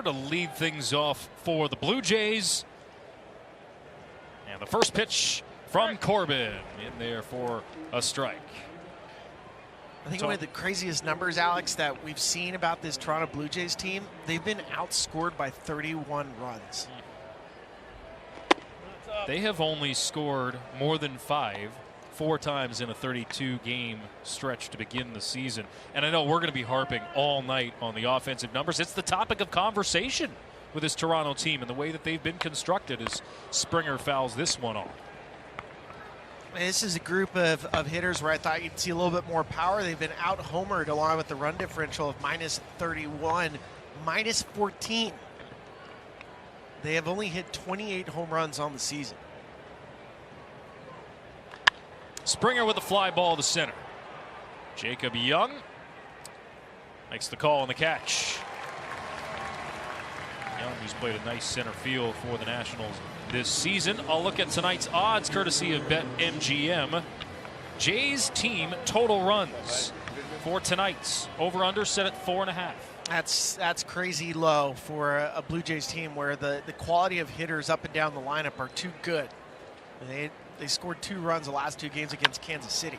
To lead things off for the Blue Jays. And the first pitch from Corbin in there for a strike. I think one of the craziest numbers, Alex, that we've seen about this Toronto Blue Jays team, they've been outscored by 31 runs. They have only scored more than 4 times in a 32-game stretch to begin the season. And I know we're going to be harping all night on the offensive numbers. It's the topic of conversation with this Toronto team and the way that they've been constructed as Springer fouls this one off. This is a group of hitters where I thought you'd see a little bit more power. They've been out-homered along with the run differential of -31, -14. They have only hit 28 home runs on the season. Springer with a fly ball to center. Jacob Young makes the call on the catch. Young, who's played a nice center field for the Nationals this season. I'll look at tonight's odds courtesy of BetMGM. Jays team total runs for tonight's over-under set at 4.5. That's crazy low for a Blue Jays team where the quality of hitters up and down the lineup are too good. They scored 2 runs the last 2 games against Kansas City.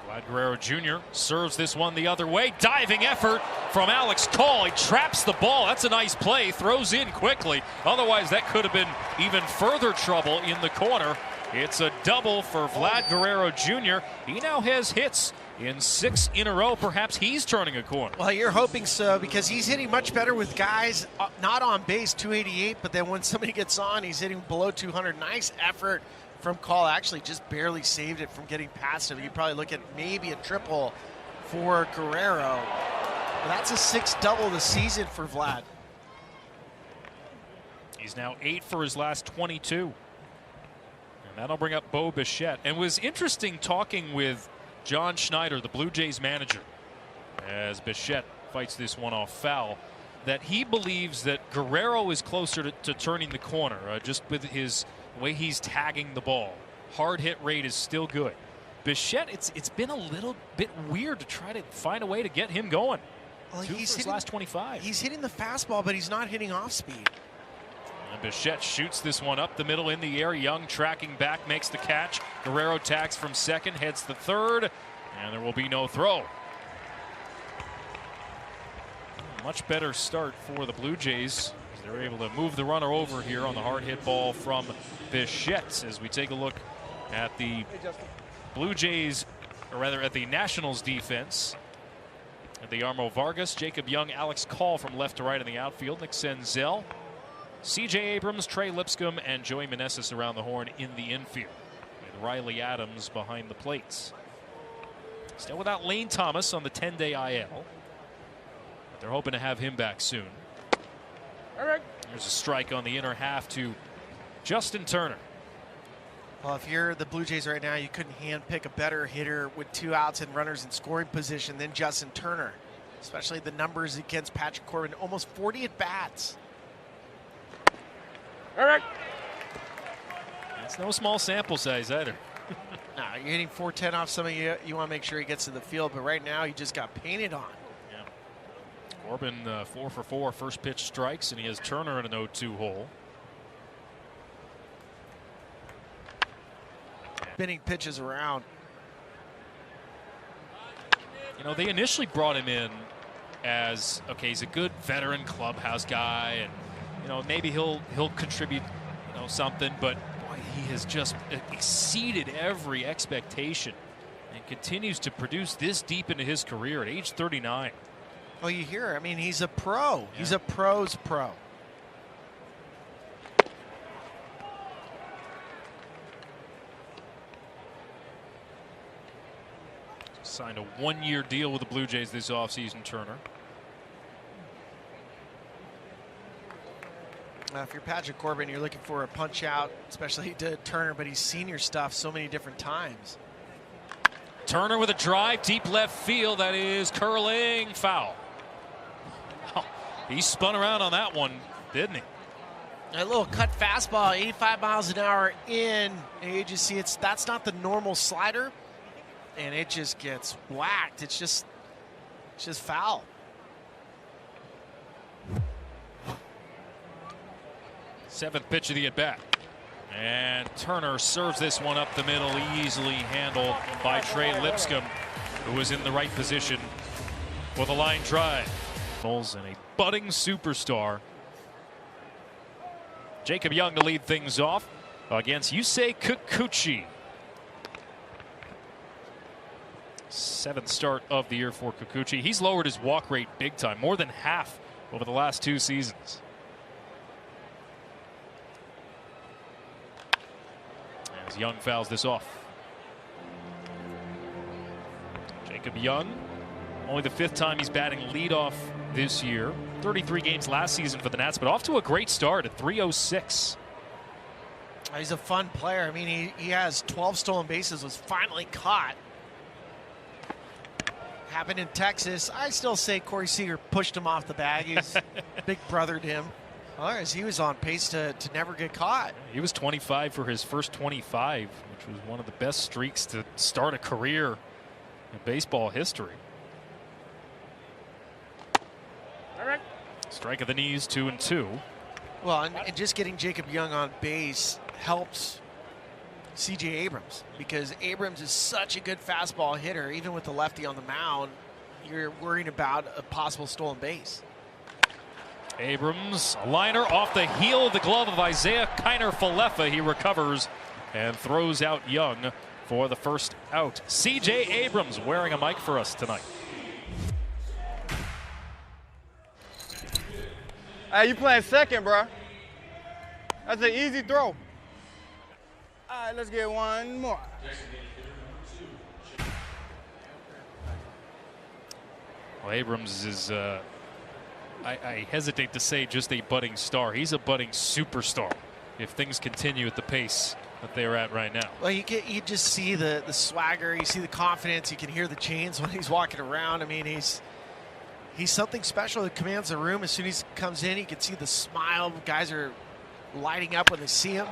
Vlad Guerrero Jr. serves this one the other way. Diving effort from Alex Call. He traps the ball. That's a nice play. Throws in quickly. Otherwise, that could have been even further trouble in the corner. It's a double for Vlad Guerrero Jr. He now has hits in 6 in a row. Perhaps he's turning a corner. Well, you're hoping so because he's hitting much better with guys not on base, 288, but then when somebody gets on, he's hitting below 200. Nice effort from Call. Actually just barely saved it from getting past him. You probably look at maybe a triple for Guerrero. But that's a 6th double of the season for Vlad. He's now 8 for his last 22. And that'll bring up Bo Bichette. And it was interesting talking with John Schneider, the Blue Jays manager, as Bichette fights this one off foul, that he believes that Guerrero is closer to turning the corner just with his way he's tagging the ball. Hard hit rate is still good. Bichette, it's been a little bit weird to try to find a way to get him going. Well, He's his last 25. He's hitting the fastball, but he's not hitting off speed. And Bichette shoots this one up the middle in the air. Young tracking back, makes the catch. Guerrero tags from second, heads the third, and there will be no throw. Much better start for the Blue Jays. They're able to move the runner over here on the hard hit ball from Bichette as we take a look at the Blue Jays, or rather at the Nationals defense. At the Armo Vargas, Jacob Young, Alex Call from left to right in the outfield, Nick Senzel, C.J. Abrams, Trey Lipscomb, and Joey Meneses around the horn in the infield, with Riley Adams behind the plates. Still without Lane Thomas on the 10-day IL. But they're hoping to have him back soon. There's a strike on the inner half to Justin Turner. Well, if you're the Blue Jays right now, you couldn't handpick a better hitter with 2 outs and runners in scoring position than Justin Turner, especially the numbers against Patrick Corbin, almost 40 at-bats. It's no small sample size either. No, you're hitting 410 off somebody, you want to make sure he gets to the field, but right now he just got painted on. Yeah. Corbin 4 for 4 first pitch strikes, and he has Turner in an 0-2 hole. Spinning pitches around. You know, they initially brought him in as, okay, he's a good veteran clubhouse guy, and you know, maybe he'll contribute, you know, something, but boy, he has just exceeded every expectation and continues to produce this deep into his career at age 39. Well, you hear, I mean, he's a pro. Yeah. He's a pro's pro. Signed a 1-year deal with the Blue Jays this offseason, Turner. If you're Patrick Corbin, you're looking for a punch out, especially to Turner, but he's seen your stuff so many different times. Turner with a drive, deep left field. That is curling foul. Oh, he spun around on that one, didn't he? A little cut fastball, 85 miles an hour in. And you just see that's not the normal slider, and it just gets whacked. It's just foul. Seventh pitch of the at-bat. And Turner serves this one up the middle, easily handled by Trey Lipscomb, who was in the right position for the line drive. And a budding superstar, Jacob Young, to lead things off against Yusei Kikuchi. Seventh start of the year for Kikuchi. He's lowered his walk rate big time, more than half over the last 2 seasons. As Young fouls this off. Jacob Young, only the 5th time he's batting leadoff this year. 33 games last season for the Nats, but off to a great start at 306. He's a fun player. I mean, he has 12 stolen bases, was finally caught. Happened in Texas. I still say Corey Seager pushed him off the bag. He's big brothered him. Whereas he was on pace to never get caught. He was 25 for his first 25, which was one of the best streaks to start a career in baseball history. All right. Strike of the knees, 2-2. Well, and just getting Jacob Young on base helps C.J. Abrams, because Abrams is such a good fastball hitter. Even with the lefty on the mound, you're worrying about a possible stolen base. Abrams, a liner off the heel of the glove of Isaiah Kiner-Falefa. He recovers and throws out Young for the first out. C.J. Abrams wearing a mic for us tonight. Hey, you playing second, bro. That's an easy throw. All right, let's get one more. Well, Abrams is, I hesitate to say just a budding star. He's a budding superstar if things continue at the pace that they're at right now. Well, you just see the swagger, you see the confidence, you can hear the chains when he's walking around. I mean, he's something special that commands the room. As soon as he comes in, you can see the smile. Guys are lighting up when they see him.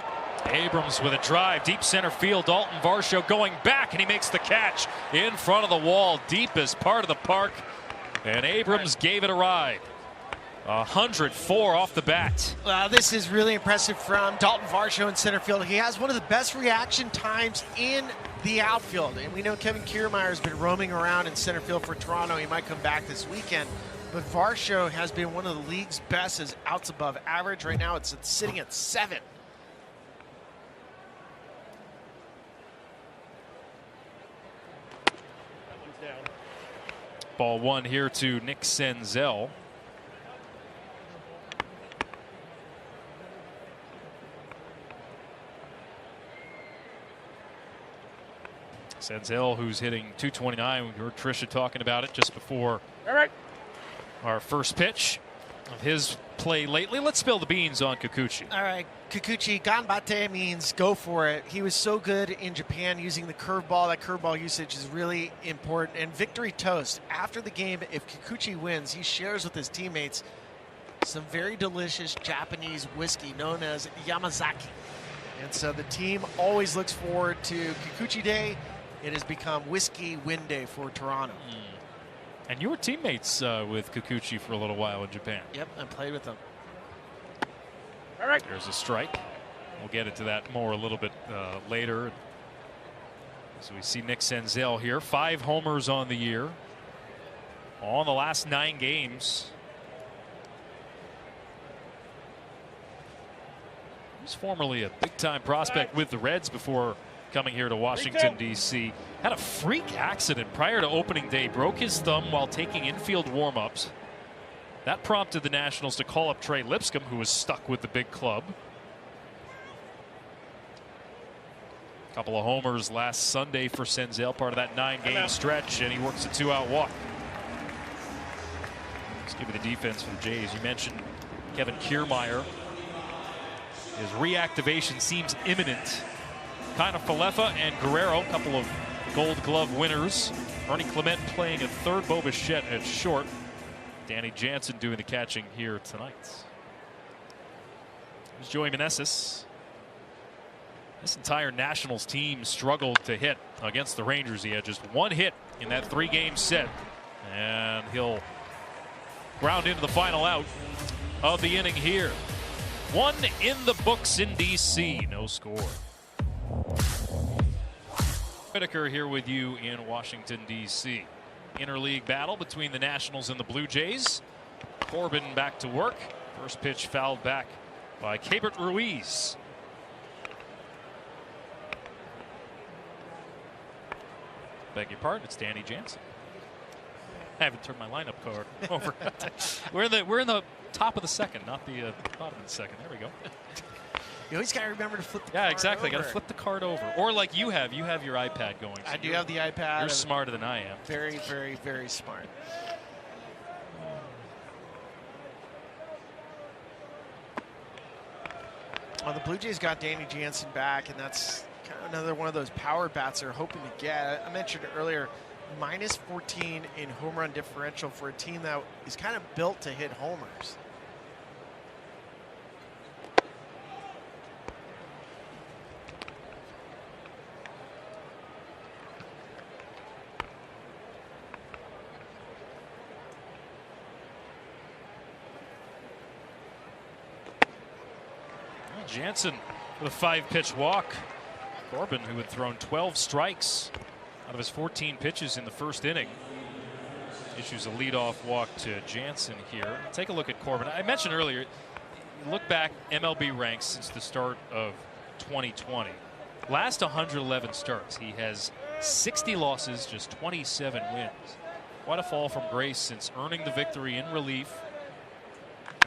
Abrams with a drive, deep center field. Dalton Varsho going back, and he makes the catch in front of the wall, deepest part of the park. And Abrams gave it a ride. 104 off the bat. This is really impressive from Dalton Varsho in center field. He has one of the best reaction times in the outfield. And we know Kevin Kiermaier has been roaming around in center field for Toronto. He might come back this weekend. But Varsho has been one of the league's best as outs above average. Right now it's sitting at 7. Ball 1 here to Nick Senzel. Senzel, who's hitting .229. We heard Tricia talking about it just before our first pitch of his play lately. Let's spill the beans on Kikuchi. All right, Kikuchi, ganbate means go for it. He was so good in Japan using the curveball. That curveball usage is really important. And victory toast. After the game, if Kikuchi wins, he shares with his teammates some very delicious Japanese whiskey known as Yamazaki. And so the team always looks forward to Kikuchi Day. It has become Whiskey Win Day for Toronto. And you were teammates with Kikuchi for a little while in Japan. Yep, I played with him. All right. There's a strike. We'll get into that more a little bit later. So we see Nick Senzel here. 5 homers on the year. All in the last 9 games. He was formerly a big-time prospect with the Reds before coming here to Washington, D.C. Had a freak accident prior to opening day. Broke his thumb while taking infield warm-ups. That prompted the Nationals to call up Trey Lipscomb, who was stuck with the big club. A couple of homers last Sunday for Senzel, part of that 9-game stretch, and he works a 2-out walk. Let's give you the defense for the Jays. You mentioned Kevin Kiermaier. His reactivation seems imminent. Kiner-Falefa and Guerrero, a couple of Gold Glove winners. Ernie Clement playing at third, Bo Bichette at short. Danny Jansen doing the catching here tonight. Here's Joey Meneses. This entire Nationals team struggled to hit against the Rangers. He had just 1 hit in that 3-game set. And he'll ground into the final out of the inning here. One in the books in D.C. No score. Whitaker here with you in Washington, D.C. Interleague battle between the Nationals and the Blue Jays. Corbin back to work. First pitch fouled back by Keibert Ruiz. Beg your pardon, it's Danny Jansen. I haven't turned my lineup card over. we're in the top of the second, not the bottom of the second. There we go. You always got to remember to flip the card. Yeah, exactly. over. Got to flip the card over. Or like you have your iPad going. So I do have the iPad. You're smarter than I am. Very, very, very smart. Well, the Blue Jays got Danny Jansen back, and that's kind of another one of those power bats they're hoping to get. I mentioned earlier, minus 14 in home run differential for a team that is kind of built to hit homers. Jansen with a 5-pitch walk. Corbin, who had thrown 12 strikes out of his 14 pitches in the first inning, issues a leadoff walk to Jansen here. Take a look at Corbin. I mentioned earlier, look back MLB ranks since the start of 2020. Last 111 starts, he has 60 losses, just 27 wins. Quite a fall from grace since earning the victory in relief.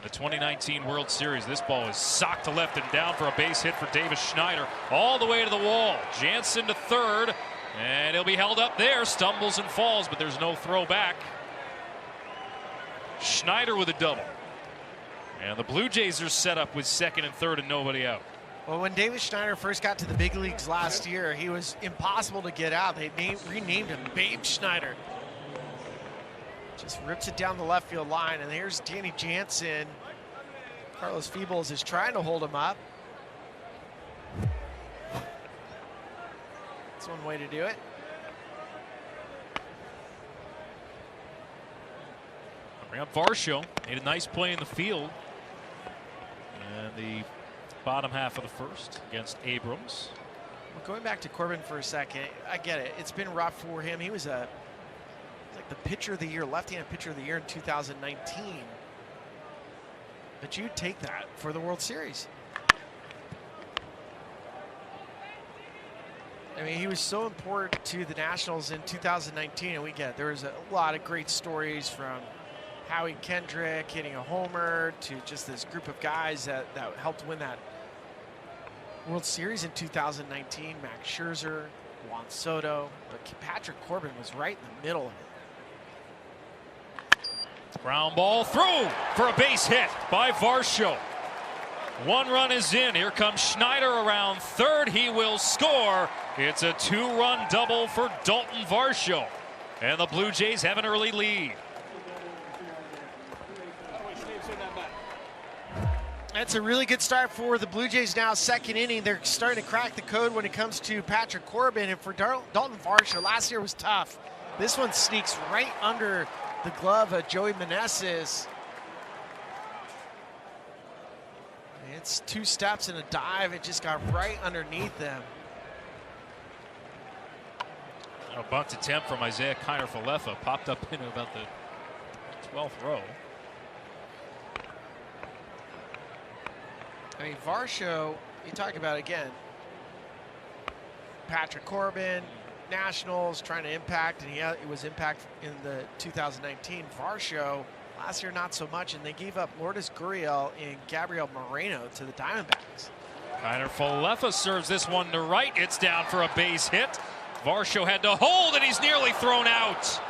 The 2019 World Series. This ball is socked to left and down for a base hit for Davis Schneider. All the way to the wall. Jansen to third. And he'll be held up there. Stumbles and falls, but there's no throw back. Schneider with a double. And the Blue Jays are set up with second and third and nobody out. Well, when Davis Schneider first got to the big leagues last year, he was impossible to get out. They renamed him Babe Schneider. Just rips it down the left field line, and here's Danny Jansen. Carlos Feebles is trying to hold him up. That's one way to do it. Bring up Varsho. Made a nice play in the field. And the bottom half of the first against Abrams. Well, going back to Corbin for a second, I get it. It's been rough for him. He was like the pitcher of the year, left-handed pitcher of the year in 2019. But you'd take that for the World Series. I mean, he was so important to the Nationals in 2019, and we get it. There was a lot of great stories from Howie Kendrick hitting a homer to just this group of guys that helped win that World Series in 2019. Max Scherzer, Juan Soto, but Patrick Corbin was right in the middle of it. Ground ball through for a base hit by Varsho. One run is in. Here comes Schneider around third. He will score. It's a 2-run double for Dalton Varsho. And the Blue Jays have an early lead. That's a really good start for the Blue Jays now. Second inning, they're starting to crack the code when it comes to Patrick Corbin. And for Dalton Varsho, last year was tough. This one sneaks right under the glove of Joey Meneses. It's 2 steps and a dive. It just got right underneath them. A bunt attempt from Isaiah Kiner-Falefa popped up in about the 12th row. I mean, Varsho, you talk about again, Patrick Corbin, Nationals trying to impact, and he was impact in the 2019. Varsho, last year not so much, and they gave up Lourdes Gurriel and Gabriel Moreno to the Diamondbacks. Kiner-Falefa serves this one to right. It's down for a base hit. Varsho had to hold, and he's nearly thrown out.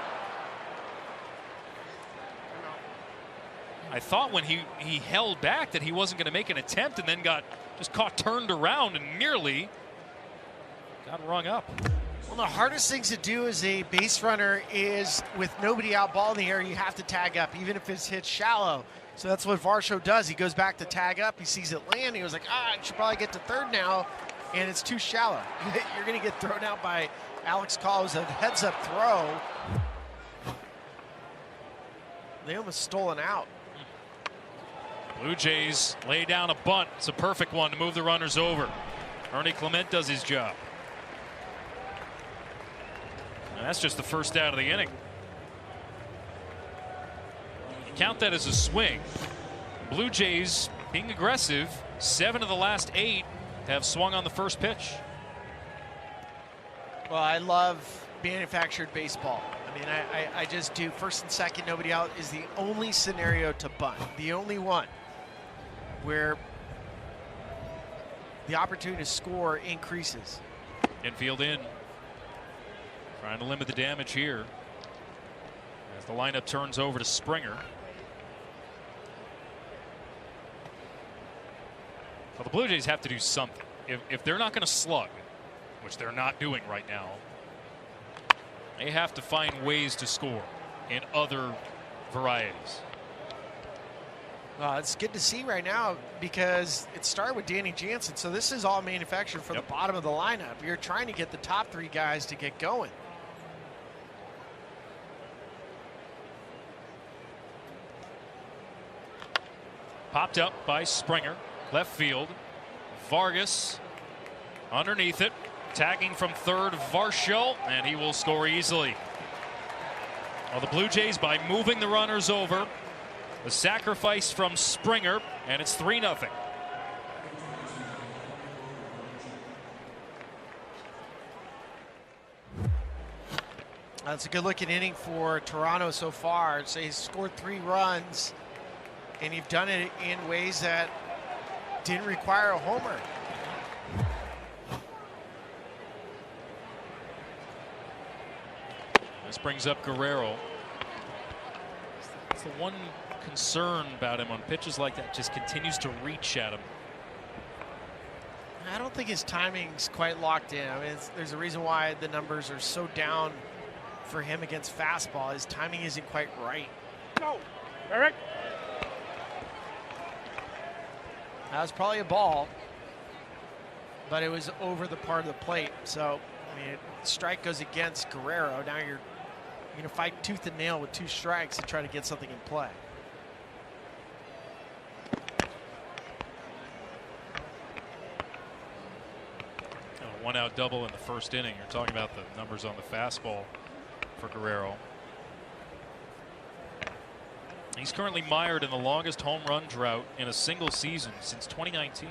I thought when he held back that he wasn't going to make an attempt, and then got just caught turned around and nearly got rung up. Well, the hardest things to do as a base runner is with nobody out, ball in the air, you have to tag up, even if it's hit shallow. So that's what Varsho does. He goes back to tag up. He sees it land. He was like, I should probably get to third now, and it's too shallow. You're going to get thrown out by Alex Call. It was a heads-up throw. They almost stole an out. Blue Jays lay down a bunt. It's a perfect one to move the runners over. Ernie Clement does his job. And that's just the first out of the inning. You count that as a swing. Blue Jays being aggressive. 7 of the last 8 have swung on the first pitch. Well, I love manufactured baseball. I mean, I just do. First and second, nobody out is the only scenario to bunt. The only one where the opportunity to score increases. Infield in. Trying to limit the damage here as the lineup turns over to Springer. Well, the Blue Jays have to do something. If they're not going to slug, which they're not doing right now, they have to find ways to score in other varieties. It's good to see right now because it started with Danny Jansen. So this is all manufactured for the bottom of the lineup. You're trying to get the top 3 guys to get going. Popped up by Springer. Left field. Vargas underneath it. Tagging from third, Varsho, and he will score easily. Well, the Blue Jays, by moving the runners over, the sacrifice from Springer, and it's 3-0. That's a good looking inning for Toronto so far. So he's scored 3 runs, and you've done it in ways that didn't require a homer. This brings up Guerrero. It's the one concern about him on pitches like that, just continues to reach at him. I don't think his timing's quite locked in. I mean, there's a reason why the numbers are so down for him against fastball. His timing isn't quite right. Go, Eric. That was probably a ball, but it was over the part of the plate. So, I mean, strike goes against Guerrero. Now you're going to fight tooth and nail with 2 strikes to try to get something in play. A 1-out double in the first inning. You're talking about the numbers on the fastball for Guerrero. He's currently mired in the longest home run drought in a single season since 2019.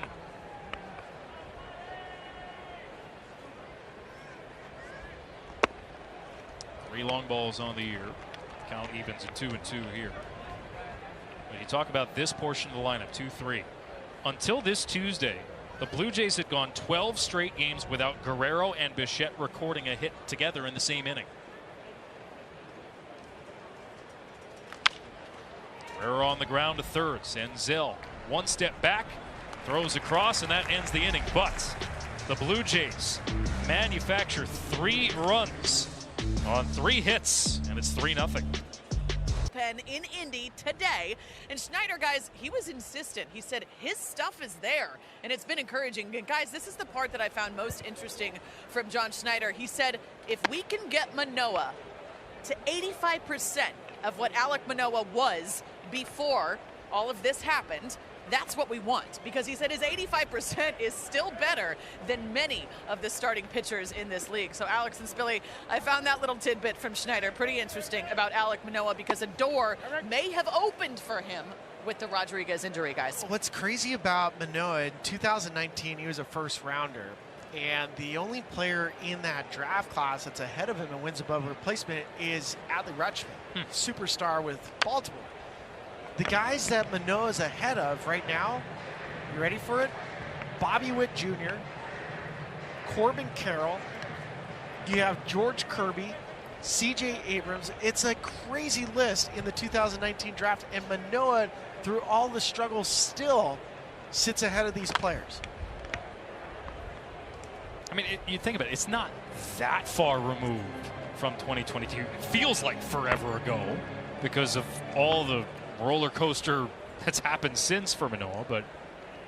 Three long balls on the year. Count evens at 2-2 here. When you talk about this portion of the lineup, 2-3. Until this Tuesday, the Blue Jays had gone 12 straight games without Guerrero and Bichette recording a hit together in the same inning. Guerrero on the ground to third. Senzel 1 step back, throws across, and that ends the inning. But the Blue Jays manufacture 3 runs on 3 hits, and it's 3-0. Pen in Indy today, and Schneider, guys, he was insistent. He said his stuff is there, and it's been encouraging. And guys, this is the part that I found most interesting from John Schneider. He said, if we can get Manoah to 85% of what Alek Manoah was before all of this happened, that's what we want, because he said his 85% is still better than many of the starting pitchers in this league. So Alex and Spilly, I found that little tidbit from Schneider pretty interesting about Alek Manoah, because a door may have opened for him with the Rodriguez injury, guys. What's crazy about Manoah, in 2019 he was a first rounder, and the only player in that draft class that's ahead of him and wins above replacement is Adley Rutschman, superstar with Baltimore. The guys that Manoah is ahead of right now, you ready for it? Bobby Witt Jr., Corbin Carroll, you have George Kirby, C.J. Abrams. It's a crazy list in the 2019 draft, and Manoah, through all the struggles, still sits ahead of these players. I mean, you think about it, it's not that far removed from 2022. It feels like forever ago because of all the roller coaster that's happened since for Manoah, but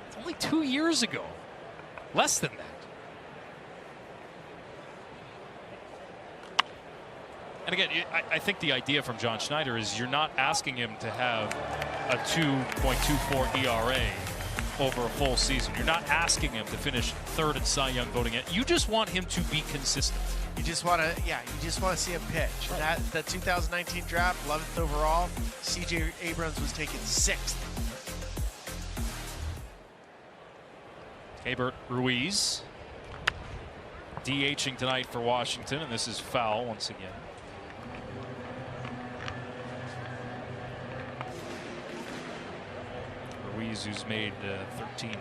it's only 2 years ago. Less than that. And again, I think the idea from John Schneider is you're not asking him to have a 2.24 ERA over a full season. You're not asking him to finish third in Cy Young voting. You just want him to be consistent. You just want to, you just want to see him pitch. Right. The 2019 draft, 11th overall. C.J. Abrams was taken 6th. Keibert Ruiz DHing tonight for Washington, and this is foul once again. Ruiz, who's made 13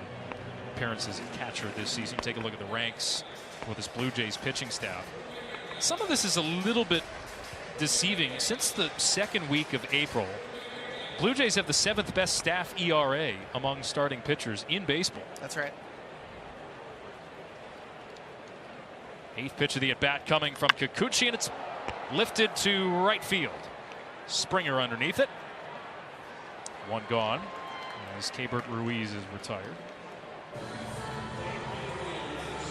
appearances at catcher this season. Take a look at the ranks with this Blue Jays pitching staff. Some of this is a little bit deceiving. Since the second week of April, Blue Jays have the 7th best staff ERA among starting pitchers in baseball. That's right. 8th pitch of the at-bat coming from Kikuchi, and it's lifted to right field. Springer underneath it. One gone as Keibert Ruiz is retired.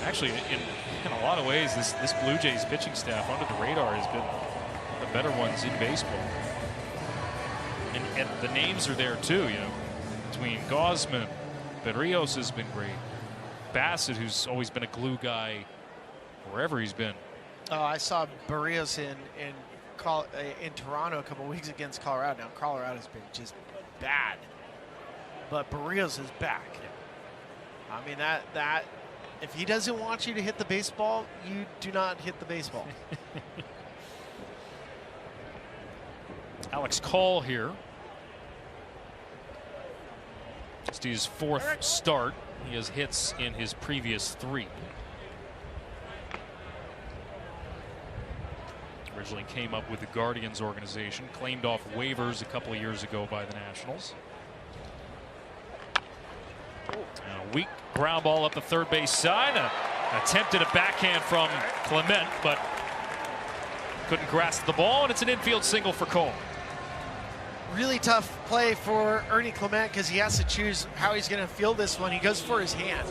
Actually, in a lot of ways, this Blue Jays pitching staff under the radar has been the better ones in baseball. And the names are there too, you know, between Gausman, Berrios has been great. Bassett, who's always been a glue guy wherever he's been. Oh, I saw Berrios in Toronto a couple weeks against Colorado. Now Colorado's been just bad, but Berrios is back. Yeah. I mean that if he doesn't want you to hit the baseball, you do not hit the baseball. Alex Call here. Just his 4th start. He has hits in his previous 3. Originally came up with the Guardians organization, claimed off waivers a couple of years ago by the Nationals. And a weak ground ball up the third base side. Attempted a backhand from Clement, but couldn't grasp the ball, and it's an infield single for Cole. Really tough play for Ernie Clement because he has to choose how he's going to field this one. He goes for his hand.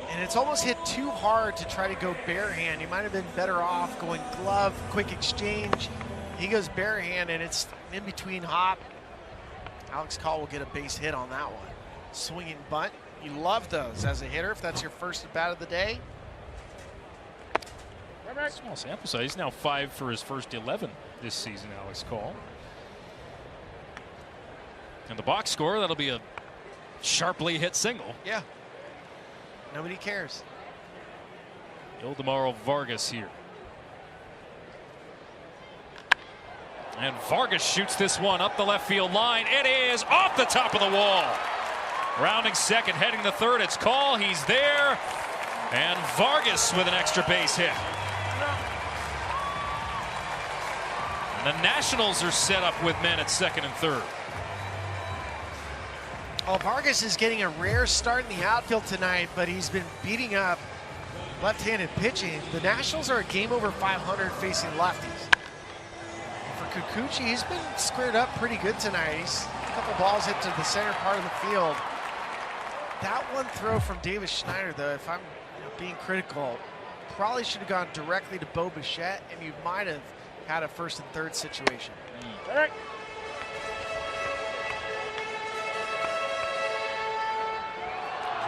And it's almost hit too hard to try to go bare hand. He might have been better off going glove, quick exchange. He goes bare hand, and it's in between hop. Alex Call will get a base hit on that one. Swinging bunt. You love those as a hitter if that's your first at bat of the day. Small sample size. He's now 5 for his first 11 this season, Alex Call. And the box score, that'll be a sharply hit single. Yeah. Nobody cares. Ildemaro Vargas here. And Vargas shoots this one up the left field line. It is off the top of the wall. Rounding second, heading the third. It's Call. He's there. And Vargas with an extra base hit. And the Nationals are set up with men at second and third. Oh, Vargas is getting a rare start in the outfield tonight, but he's been beating up left-handed pitching. The Nationals are a game over 500 facing lefties. For Kikuchi, he's been squared up pretty good tonight. He's a couple balls hit to the center part of the field. That one throw from Davis Schneider, though, if I'm being critical, probably should have gone directly to Bo Bichette, and you might have had a first and third situation. All right.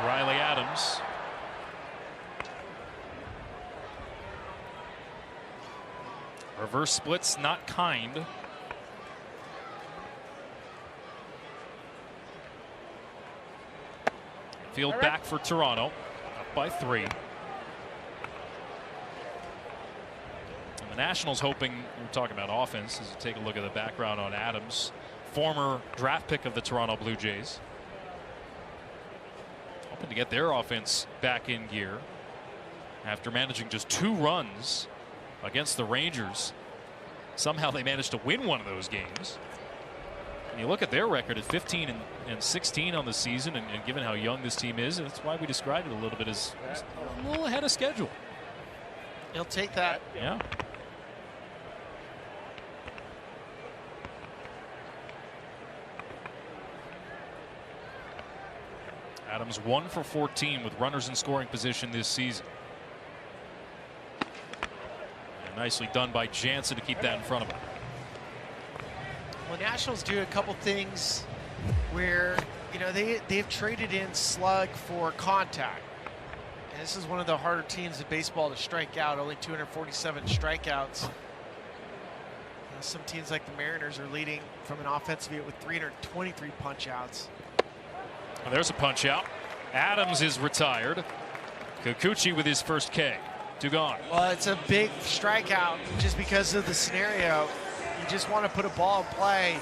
Riley Adams. Reverse splits, not kind. Field back for Toronto, up by 3. And the Nationals hoping, we're talking about offense, as you take a look at the background on Adams, former draft pick of the Toronto Blue Jays. Hoping to get their offense back in gear after managing just 2 runs against the Rangers. Somehow they managed to win one of those games. And you look at their record at 15 and 16 on the season, and given how young this team is, and that's why we described it a little bit as a little ahead of schedule. He'll take that. Yeah. Adams 1 for 14 with runners in scoring position this season. And Nicely done by Jansen to keep that in front of him. Well, Nationals do a couple things where, you know, they've traded in slug for contact. And this is one of the harder teams in baseball to strike out, only 247 strikeouts. Some teams like the Mariners are leading from an offensive unit with 323 punch-outs. Well, there's a punch-out. Adams is retired. Kikuchi with his first K. 2 gone. Well, it's a big strikeout just because of the scenario. You just want to put a ball in play,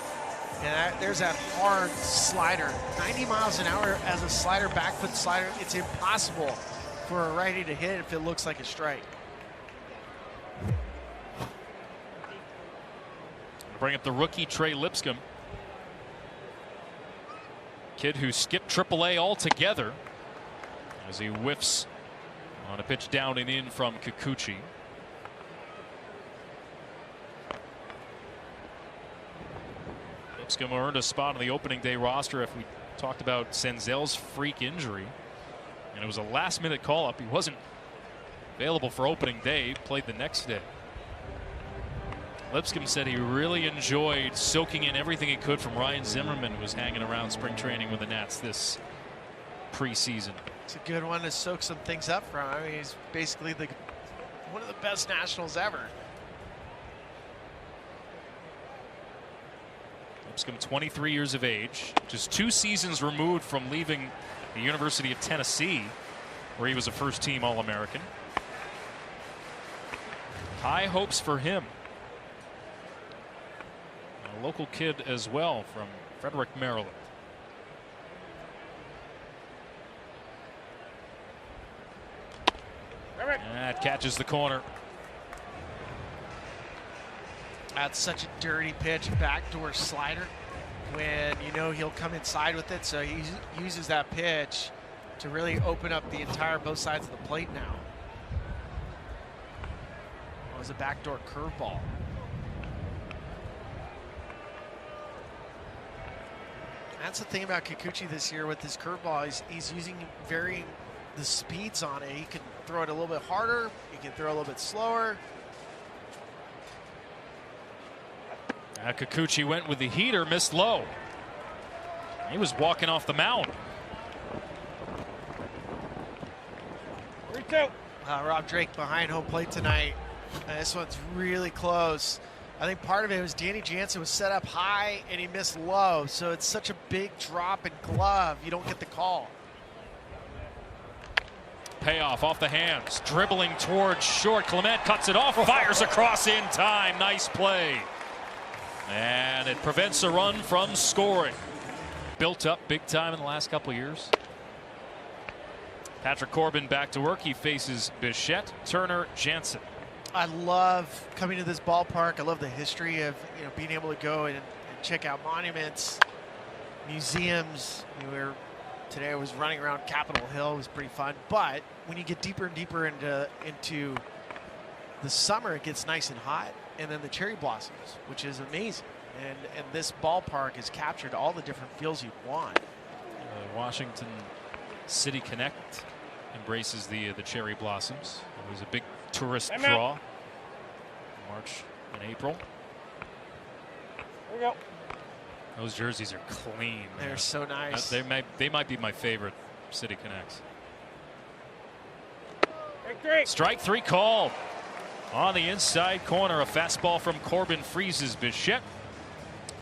and there's that hard slider. 90 miles an hour as a slider, back foot slider. It's impossible for a righty to hit if it looks like a strike. Bring up the rookie Trey Lipscomb. Kid who skipped AAA altogether as he whiffs on a pitch down and in from Kikuchi. Lipscomb earned a spot on the opening day roster if we talked about Senzel's freak injury. And it was a last-minute call-up. He wasn't available for opening day, played the next day. Lipscomb said he really enjoyed soaking in everything he could from Ryan Zimmerman, who was hanging around spring training with the Nats this preseason. It's a good one to soak some things up from. I mean, he's basically one of the best Nationals ever. Lipscomb, 23 years of age, just 2 seasons removed from leaving the University of Tennessee, where he was a first-team All-American. High hopes for him. A local kid as well from Frederick, Maryland. That catches the corner. That's such a dirty pitch, backdoor slider, when you know he'll come inside with it. So he uses that pitch to really open up the entire both sides of the plate now. It was a backdoor curveball. That's the thing about Kikuchi this year with his curveball. He's using varying the speeds on it. He can throw it a little bit harder. He can throw a little bit slower. Kikuchi went with the heater, missed low. He was walking off the mound. 3-2. Rob Drake behind home plate tonight. This one's really close. I think part of it was Danny Jansen was set up high and he missed low. So it's such a big drop in glove, you don't get the call. Payoff off the hands, dribbling towards short. Clement cuts it off, fires across in time. Nice play. And it prevents a run from scoring. Built up big time in the last couple of years. Patrick Corbin back to work. He faces Bichette, Turner, Jansen. I love coming to this ballpark. I love the history of being able to go and check out monuments, museums. Today I was running around Capitol Hill. It was pretty fun. But when you get deeper and deeper into the summer, it gets nice and hot. And then the cherry blossoms, which is amazing. And this ballpark has captured all the different feels you'd want. Washington City Connect embraces the cherry blossoms. It was a big tourist draw. March and April. Here we go. Those jerseys are clean. They're man. so nice. They might be my favorite City Connects. Strike 3. Strike 3 called. On the inside corner, a fastball from Corbin freezes Bichette.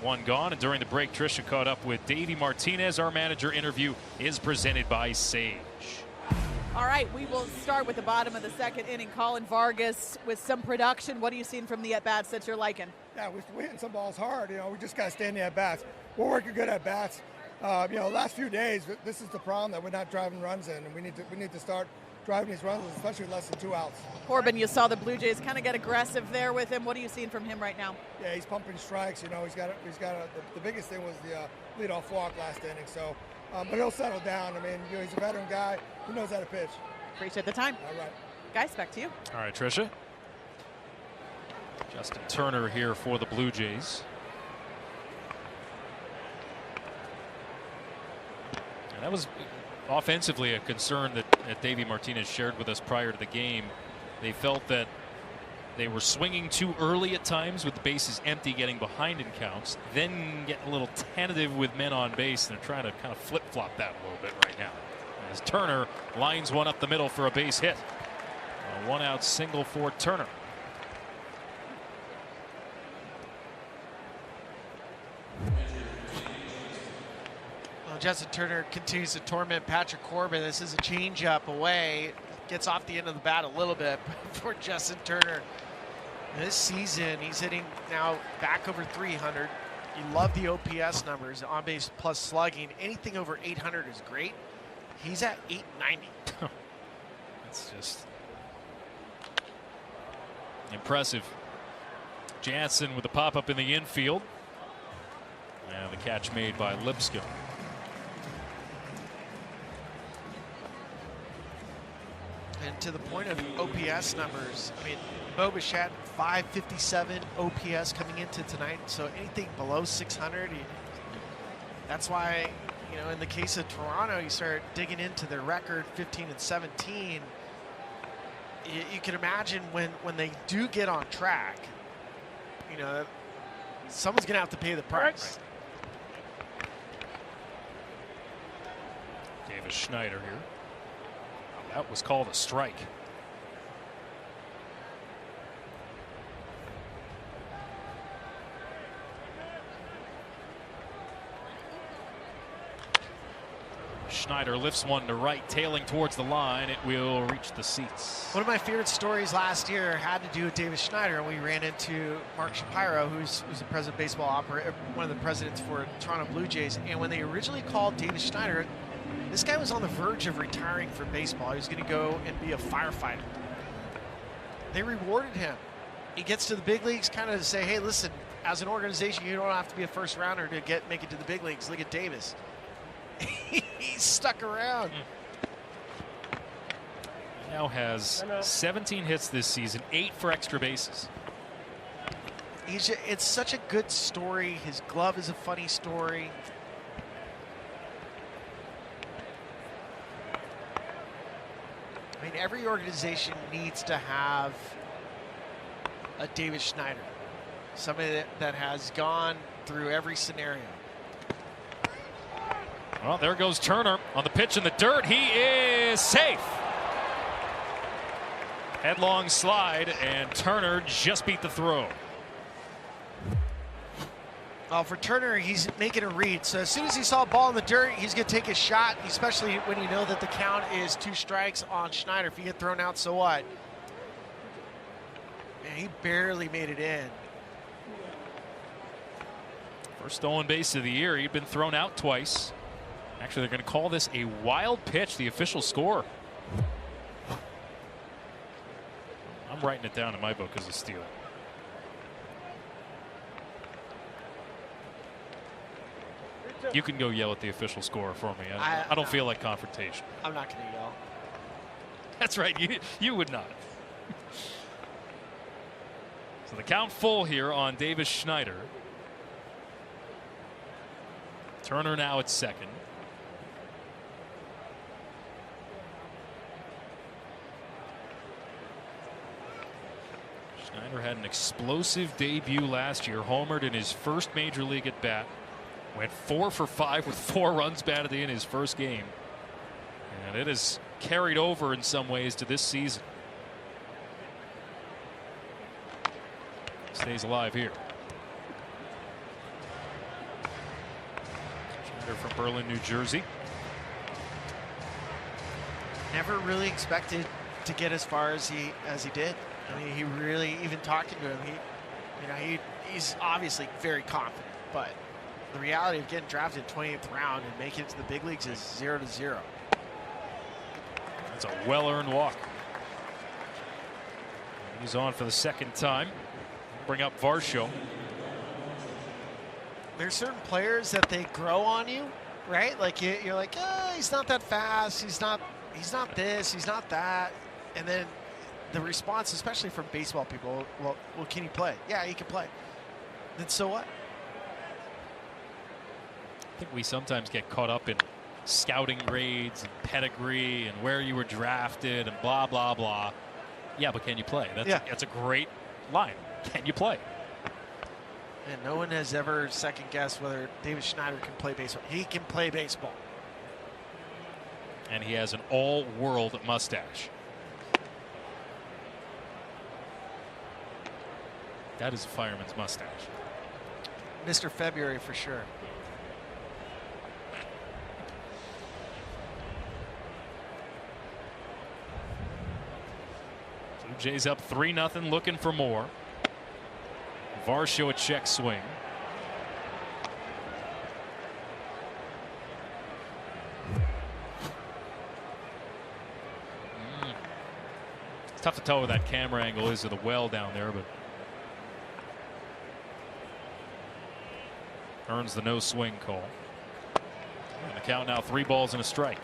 1 gone, and during the break, Tricia caught up with Davey Martinez. Our manager interview is presented by Sage. All right, we will start with the bottom of the second inning. Colin Vargas with some production. What are you seeing from the at-bats that you're liking? Yeah, we're hitting some balls hard. We just got to stay in the at-bats. We're working good at-bats. Last few days, this is the problem, that we're not driving runs in, and we need to start driving these runs, especially less than 2 outs. Corbin, you saw the Blue Jays kind of get aggressive there with him. What are you seeing from him right now? Yeah, he's pumping strikes. The biggest thing was the leadoff walk last inning. So, but he'll settle down. I mean, he's a veteran guy. He knows how to pitch. Appreciate the time. All right. Guys, back to you. All right, Tricia. Justin Turner here for the Blue Jays. And that was offensively a concern that Davey Martinez shared with us prior to the game. They felt that They were swinging too early at times with the bases empty, getting behind in counts, then getting a little tentative with men on base, and they're trying to kind of flip-flop that a little bit right now. As Turner lines one up the middle for a base hit. A one-out single for Turner. Well, Justin Turner continues to torment Patrick Corbin. This is a changeup away. Gets off the end of the bat a little bit for Justin Turner. This season, he's hitting now back over 300. You love the OPS numbers, on base plus slugging. Anything over 800 is great. He's at 890. That's just impressive. Jansen with the pop-up in the infield. And the catch made by Lipscomb. And to the point of OPS numbers, I mean, Bo Bichette, 557 OPS coming into tonight. So anything below 600, that's why, you know, in the case of Toronto, you start digging into their record, 15-17. You can imagine when they do get on track, you know, someone's going to have to pay the price. Davis Schneider here. That was called a strike. Schneider lifts one to right, tailing towards the line. It will reach the seats. One of my favorite stories last year had to do with Davis Schneider. We ran into Mark Shapiro, who's the president of baseball operator, one of the presidents for Toronto Blue Jays. And when they originally called Davis Schneider, this guy was on the verge of retiring from baseball. He was going to go and be a firefighter. They rewarded him. He gets to the big leagues kind of to say, hey, listen, as an organization, you don't have to be a first rounder to make it to the big leagues. Look at Davis. He's stuck around. He now has 17 hits this season, 8 for extra bases. It's such a good story. His glove is a funny story. I mean, every organization needs to have a Davis Schneider, somebody that has gone through every scenario. Well, there goes Turner on the pitch in the dirt. He is safe. Headlong slide, and Turner just beat the throw. Well, for Turner, he's making a read. So as soon as he saw a ball in the dirt, he's going to take a shot, especially when you know that the count is 2 strikes on Schneider. If you get thrown out, so what? Man, he barely made it in. First stolen base of the year. He'd been thrown out twice. Actually, they're going to call this a wild pitch, the official score. I'm writing it down in my book as a steal. You can go yell at the official score for me. I don't feel like confrontation. I'm not going to yell. That's right. You would not. So the count full here on Davis Schneider. Turner now at second. Schneider had an explosive debut last year, homered in his first major league at bat. Went 4 for 5 with 4 runs batted in his first game. And it has carried over in some ways to this season. Stays alive here. Schneider from Berlin, New Jersey. Never really expected to get as far as he did. I mean, he really, even talking to him, he's obviously very confident, but the reality of getting drafted 20th round and making it to the big leagues is 0-0. That's a well-earned walk. He's on for the second time. Bring up Varsho. There's certain players that they grow on you, right? Like you're like, oh, he's not that fast. He's not this. He's not that. And then the response, especially from baseball people, well, can he play? Yeah, he can play. Then so what? I think we sometimes get caught up in scouting grades and pedigree and where you were drafted and blah, blah, blah. Yeah, but can you play? That's a great line. Can you play? And no one has ever second-guessed whether David Schneider can play baseball. He can play baseball. And he has an all-world mustache. That is a fireman's mustache. Mr. February for sure. Blue Jays up 3-0, looking for more. Varsho a check swing. It's tough to tell where that camera angle is of the well down there, but earns the no swing call. And the count now 3 balls and a strike.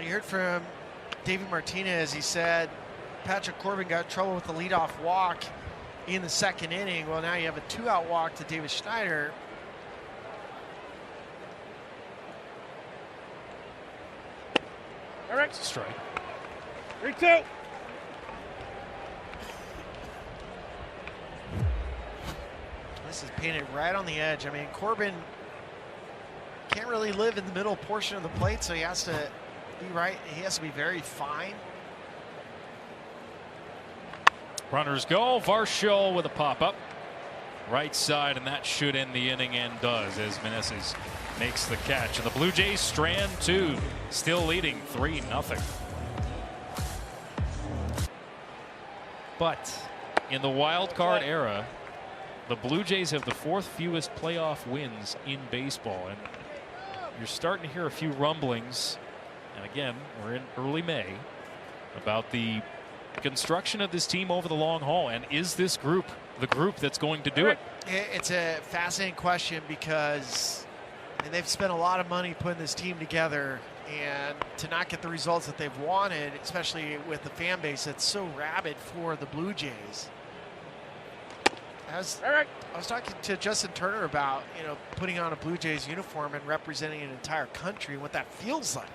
You heard from David Martinez. He said Patrick Corbin got in trouble with the leadoff walk in the second inning. Well, now you have a 2-out walk to David Schneider. All right, it's a strike. 3-2. This is painted right on the edge. I mean, Corbin can't really live in the middle portion of the plate, so he has to be right. He has to be very fine. Runners go. Varsho with a pop-up. Right side, and that should end the inning, and does, as Meneses makes the catch. And the Blue Jays strand 2, still leading 3-0. But in the wild card era, the Blue Jays have the 4th fewest playoff wins in baseball. And you're starting to hear a few rumblings, and again, we're in early May, about the construction of this team over the long haul. And is this group the group that's going to do it? It's a fascinating question because they've spent a lot of money putting this team together, and to not get the results that they've wanted, especially with the fan base that's so rabid for the Blue Jays. I was talking to Justin Turner about, putting on a Blue Jays uniform and representing an entire country and what that feels like.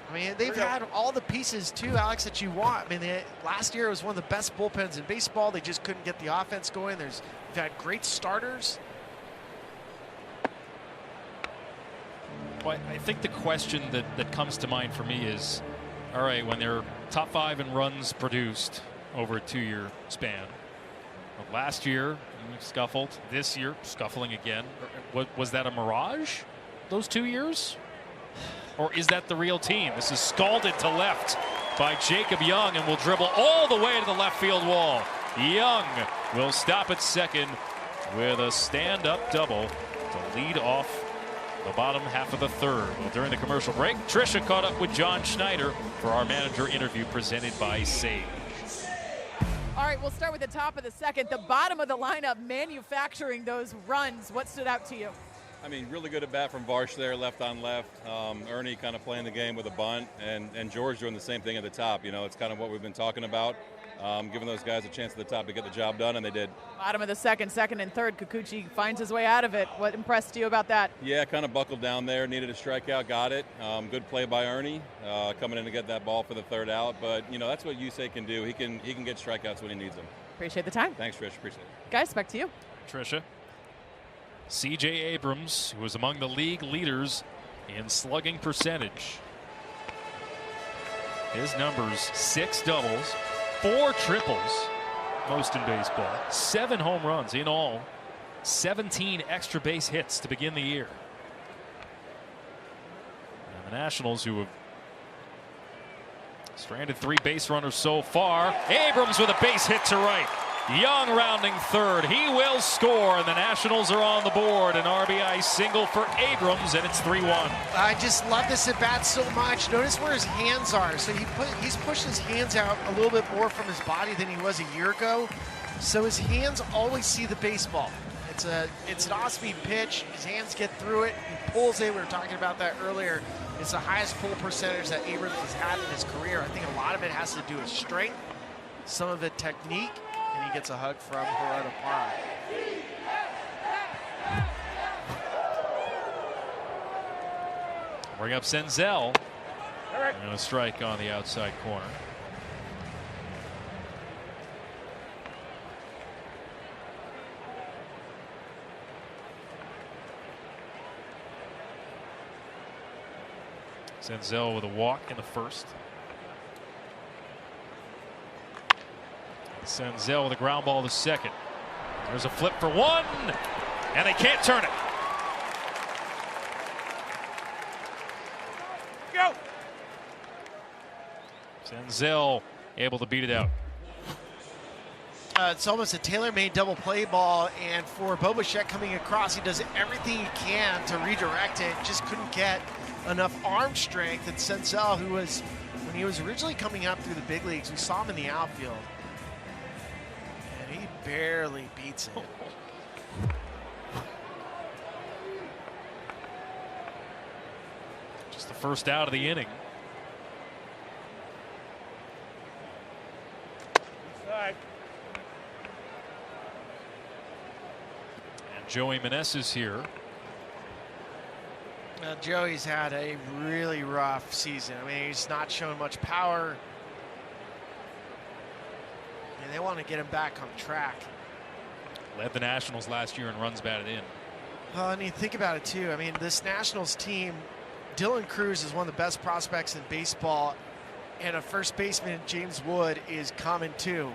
I mean, they've had all the pieces too, Alex, that you want. I mean, last year was one of the best bullpens in baseball. They just couldn't get the offense going. They've had great starters. Well, I think the question that comes to mind for me is, all right, when they're top 5 in runs produced over a 2-year span. Well, last year, you scuffled. This year, scuffling again. Was that a mirage, those 2 years? Or is that the real team? This is scalded to left by Jacob Young and will dribble all the way to the left field wall. Young will stop at second with a stand-up double to lead off the bottom half of the 3rd. Well, during the commercial break, Tricia caught up with John Schneider for our manager interview presented by Sage. All right, we'll start with the top of the 2nd. The bottom of the lineup manufacturing those runs. What stood out to you? I mean, really good at bat from Varsh there, left on left. Ernie kind of playing the game with a bunt, and George doing the same thing at the top. It's kind of what we've been talking about, giving those guys a chance at the top to get the job done, and they did. Bottom of the 2nd, 2nd and 3rd, Kikuchi finds his way out of it. What impressed you about that? Yeah, kind of buckled down there, needed a strikeout, got it. Good play by Ernie, coming in to get that ball for the 3rd out. But, that's what Yusei can do. He can get strikeouts when he needs them. Appreciate the time. Thanks, Trish. Appreciate it. Guys, back to you. Tricia. C.J. Abrams, who was among the league leaders in slugging percentage. His numbers: 6 doubles, 4 triples, most in baseball, 7 home runs in all, 17 extra base hits to begin the year. And the Nationals, who have stranded 3 base runners so far. Abrams with a base hit to right. Young rounding 3rd. He will score, and the Nationals are on the board. An RBI single for Abrams, and it's 3-1. I just love this at bat so much. Notice where his hands are. So he's pushed his hands out a little bit more from his body than he was a year ago. So his hands always see the baseball. It's an off-speed pitch. His hands get through it. He pulls it. We were talking about that earlier. It's the highest pull percentage that Abrams has had in his career. I think a lot of it has to do with strength, some of it technique, and he gets a hug from Gerardo Parra. Bring up Senzel. And a strike on the outside corner. Senzel with a walk in the first. Senzel with a ground ball to second. There's a flip for one, and they can't turn it. Go! Senzel able to beat it out. It's almost a tailor-made double play ball, and for Bo Bichette coming across, he does everything he can to redirect it. Just couldn't get enough arm strength. And Senzel, who was, when he was originally coming up through the big leagues, we saw him in the outfield, and he barely beats it. Just the first out of the inning. And Joey Meneses here. Joey's had a really rough season. I mean, he's not showing much power, and they want to get him back on track. Led the Nationals last year in runs batted in. And you think about it too. I mean, this Nationals team, Dylan Cruz is one of the best prospects in baseball, and a first baseman, James Wood, is coming too.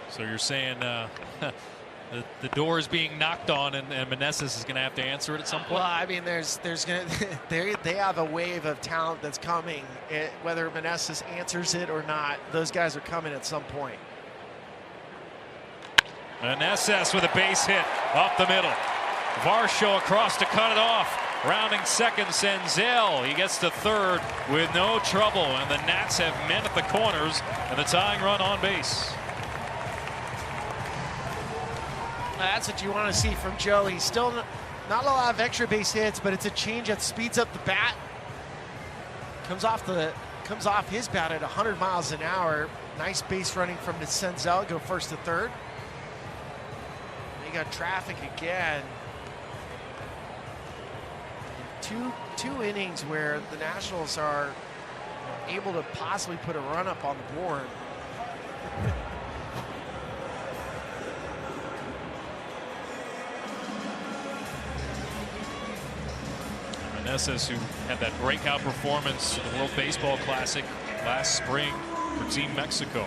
So you're saying the door is being knocked on, and Meneses is going to have to answer it at some point? Well, I mean, there's gonna they have a wave of talent that's coming. Whether Meneses answers it or not, those guys are coming at some point. Meneses with a base hit up the middle. Varsho across to cut it off. Rounding second, Senzel. He gets to third with no trouble, and the Nats have men at the corners and the tying run on base. That's what you want to see from Joe. He's still not a lot of extra base hits, but it's a change that speeds up the bat. Comes off his bat at 100 miles an hour. Nice base running from the Senzel. Go first to third. They got traffic again. Two innings where the Nationals are able to possibly put a run up on the board. Meneses, who had that breakout performance in the World Baseball Classic last spring for Team Mexico.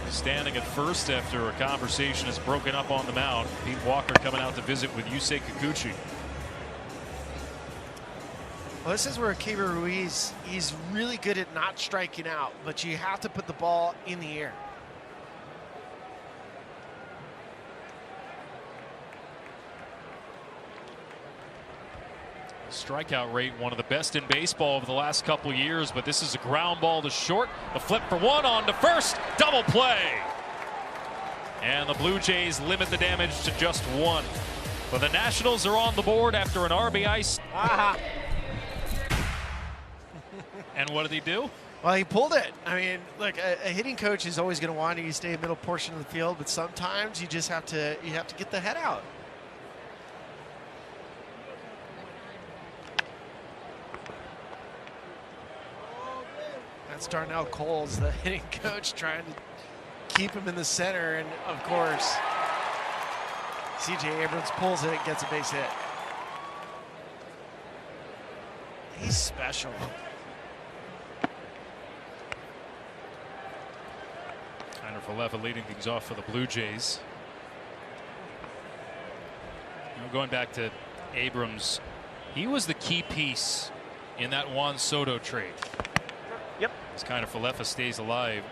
Standing at first after a conversation is broken up on the mound. Pete Walker coming out to visit with Yusei Kikuchi. Well, this is where Keibert Ruiz, he's really good at not striking out, but you have to put the ball in the air. Strikeout rate, one of the best in baseball over the last couple years, but this is a ground ball to short. A flip for one on to first. Double play. And the Blue Jays limit the damage to just one. But the Nationals are on the board after an RBI. And what did he do? Well, he pulled it. I mean, look, a hitting coach is always going to want you to stay in the middle portion of the field, but sometimes you just have to get the head out. That's Darnell Coles, the hitting coach, trying to keep him in the center, and of course, C.J. Abrams pulls it and gets a base hit. He's special. Falefa leading things off for the Blue Jays. Going back to Abrams, he was the key piece in that Juan Soto trade. Yep. As Falefa stays alive.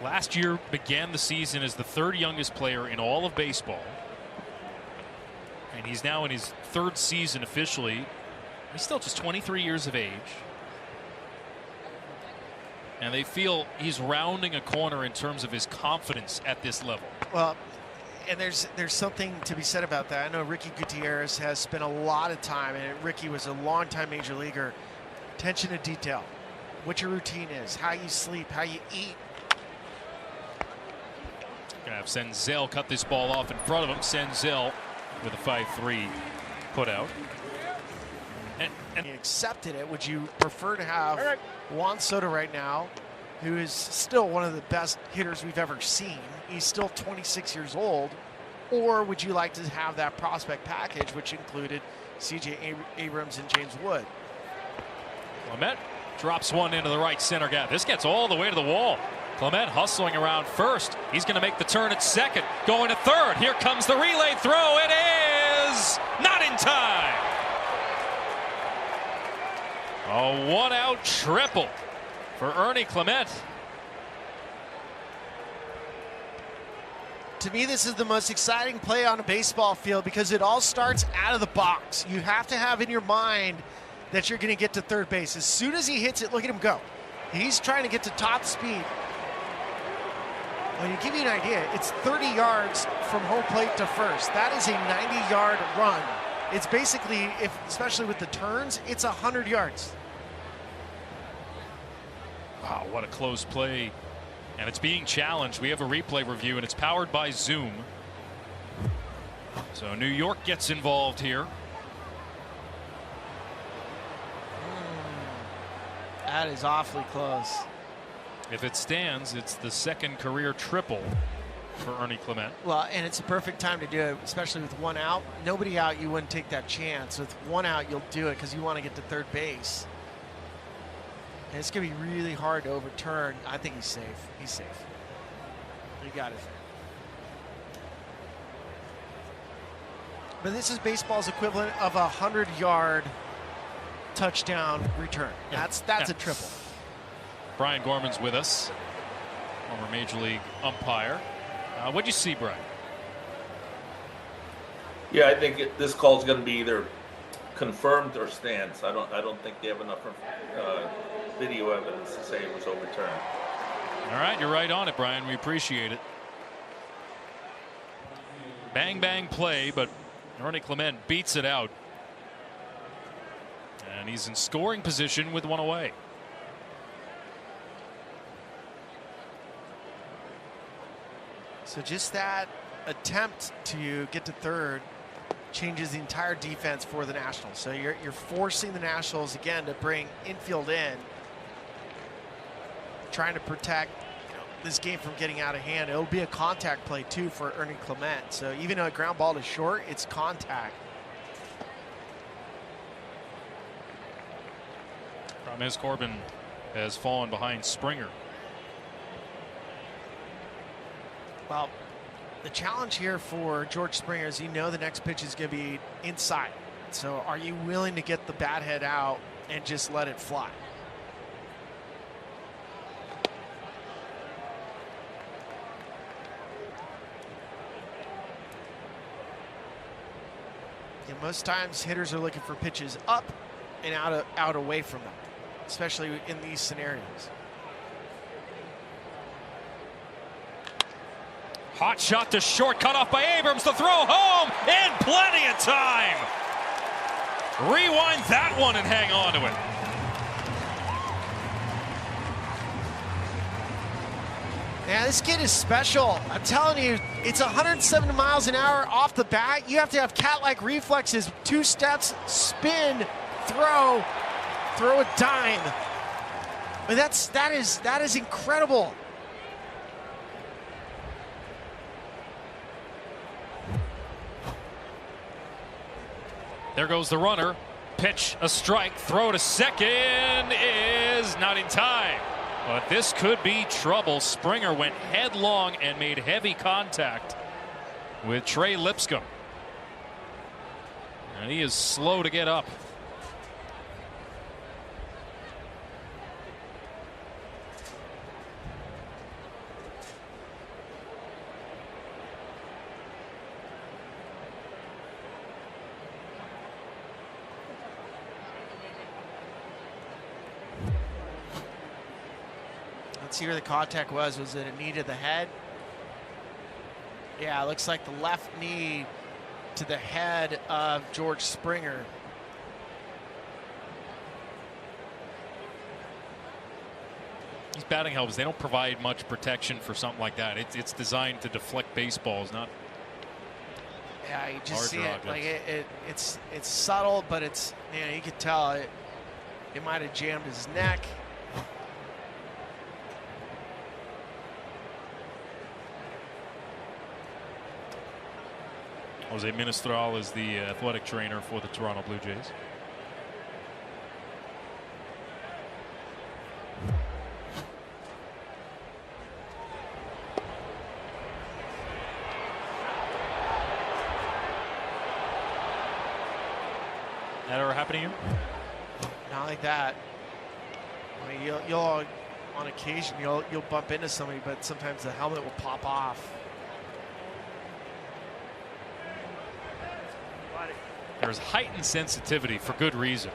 Last year began the season as the third youngest player in all of baseball. And he's now in his third season officially. He's still just 23 years of age. And they feel he's rounding a corner in terms of his confidence at this level. Well, and there's something to be said about that. I know Ricky Gutierrez has spent a lot of time, and Ricky was a long-time major leaguer. Attention to detail. What your routine is, how you sleep, how you eat. Gonna have Senzel cut this ball off in front of him. Senzel with a 5-3 put out. And He accepted it. Would you prefer to have Juan Soto right now, who is still one of the best hitters we've ever seen? He's still 26 years old. Or would you like to have that prospect package, which included C.J. Abrams and James Wood? Clement drops one into the right center gap. This gets all the way to the wall. Clement hustling around first. He's going to make the turn at second. Going to third. Here comes the relay throw. It is not in time. A one-out triple for Ernie Clement. To me, this is the most exciting play on a baseball field because it all starts out of the box. You have to have in your mind that you're going to get to third base. As soon as he hits it, look at him go. He's trying to get to top speed. Well, to give you an idea, it's 30 yards from home plate to first. That is a 90-yard run. It's basically, especially with the turns, it's 100 yards. Wow, what a close play. And it's being challenged. We have a replay review, and it's powered by Zoom. So New York gets involved here. That is awfully close. If it stands, it's the second career triple for Ernie Clement. Well, and it's a perfect time to do it, especially with one out. Nobody out, you wouldn't take that chance. With one out, you'll do it because you want to get to third base. And it's going to be really hard to overturn. I think he's safe. He's safe. You got it. But this is baseball's equivalent of a 100-yard touchdown return. Yeah. That's a triple. Brian Gorman's with us, former Major League umpire. What'd you see, Brian? Yeah, I think this call is going to be either confirmed or stands. I don't think they have enough video evidence to say it was overturned. All right, you're right on it, Brian. We appreciate it. Bang bang play, but Ernie Clement beats it out, and he's in scoring position with one away. So just that attempt to get to third changes the entire defense for the Nationals. So you're forcing the Nationals again to bring infield in, trying to protect this game from getting out of hand. It'll be a contact play too for Ernie Clement. So even though a ground ball is short, it's contact. Problem is Corbin has fallen behind Springer. Well, the challenge here for George Springer is, you know, the next pitch is going to be inside. So are you willing to get the bat head out and just let it fly? And most times hitters are looking for pitches up and out away from them, especially in these scenarios. Hot shot to short, cut off by Abrams. The throw home in plenty of time. Rewind that one and hang on to it. Yeah, this kid is special. I'm telling you, it's 107 miles an hour off the bat. You have to have cat-like reflexes. 2 steps, spin, throw a dime. I mean, that is incredible. There goes the runner. Pitch, a strike. Throw to second is not in time. But this could be trouble. Springer went headlong and made heavy contact with Trey Lipscomb. And he is slow to get up. Let's see where the contact was. Was it a knee to the head? Yeah, it looks like the left knee to the head of George Springer. These batting helmets, they don't provide much protection for something like that. It's designed to deflect baseballs, not. Yeah, you just see Larger it. Like it's subtle, but it's, you can tell it might have jammed his neck. Jose Ministral is the athletic trainer for the Toronto Blue Jays. That ever happen to you? Not like that. I mean, you'll on occasion you'll bump into somebody, but sometimes the helmet will pop off. There's heightened sensitivity for good reason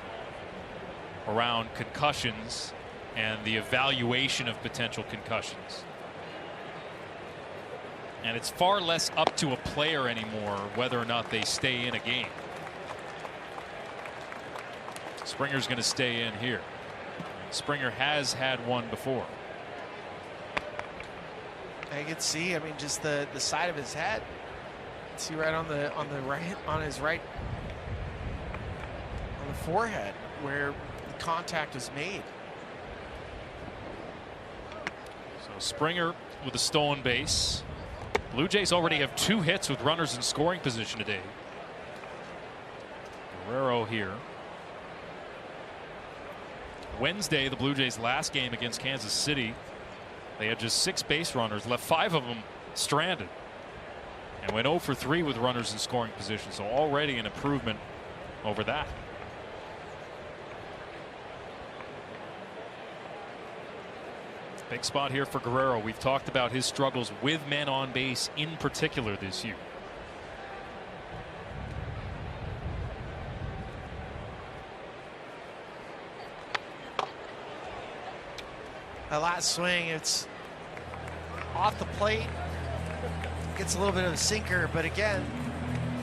around concussions and the evaluation of potential concussions. And it's far less up to a player anymore whether or not they stay in a game. Springer's going to stay in here. Springer has had one before. I can see, I mean, just the side of his head. See right on the right, on his right, on the forehead where the contact was made. So Springer with a stolen base. Blue Jays already have 2 hits with runners in scoring position today. Guerrero here. Wednesday, the Blue Jays' last game against Kansas City, they had just 6 base runners, left 5 of them stranded, and went 0 for 3 with runners in scoring position. So already an improvement over that. Big spot here for Guerrero. We've talked about his struggles with men on base in particular this year. That last swing, it's off the plate. Gets a little bit of a sinker, but again,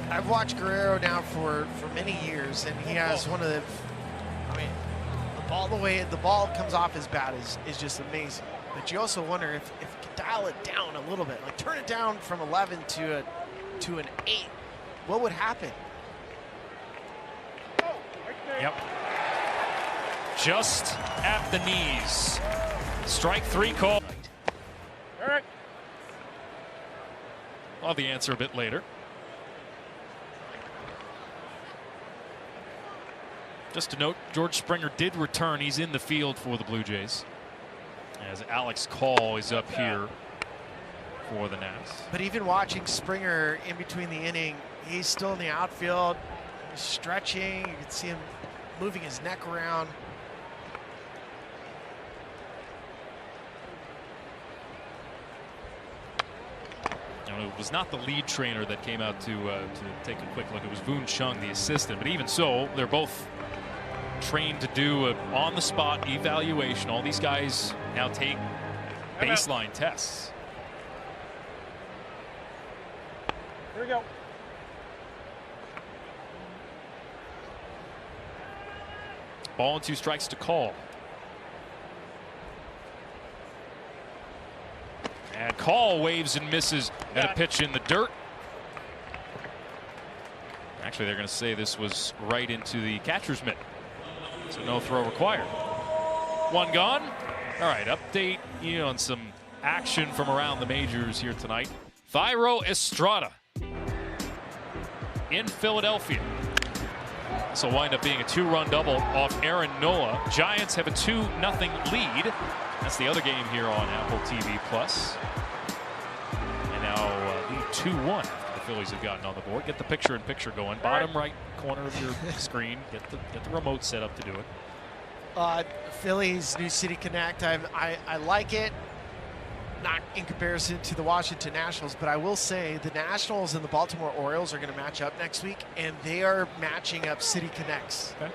I've watched Guerrero now for many years, and he has one of the, I mean, the way the ball comes off his bat is just amazing. But you also wonder if you could dial it down a little bit, like turn it down from 11 to an 8, what would happen? Yep. Just at the knees. Strike 3 call. Eric. I'll have the answer a bit later. Just to note, George Springer did return. He's in the field for the Blue Jays, as Alex Call is up here for the Nats. But even watching Springer in between the inning, he's still in the outfield, he's stretching. You can see him moving his neck around. It was not the lead trainer that came out to take a quick look. It was Voon Chung, the assistant. But even so, they're both trained to do an on-the-spot evaluation. All these guys now take baseline tests. Here we go. Ball and 2 strikes to Call. And Call waves and misses at a pitch in the dirt. Actually, they're going to say this was right into the catcher's mitt. So no throw required. 1 gone. All right, update on some action from around the majors here tonight. Thairo Estrada in Philadelphia. This will wind up being a 2-run double off Aaron Nola. Giants have a 2-0 lead. That's the other game here on Apple TV Plus. And now lead 2-1. The Phillies have gotten on the board. Get the picture-in-picture going. Bottom right corner of your screen. Get the remote set up to do it. Phillies New City Connect. I like it. Not in comparison to the Washington Nationals, but I will say the Nationals and the Baltimore Orioles are going to match up next week, and they are matching up City Connects, okay,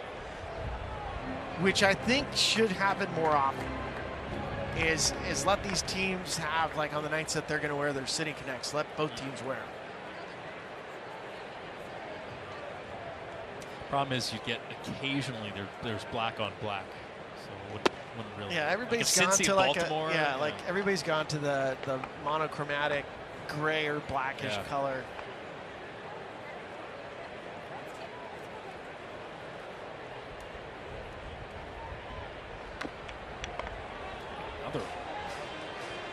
which I think should happen more often. Is let these teams have, like on the nights that they're going to wear their City Connects, let both teams wear them. Problem is, you get occasionally there's black on black, so wouldn't really. Yeah, everybody's like gone Cincy to like Baltimore, like everybody's gone to the monochromatic gray or blackish color.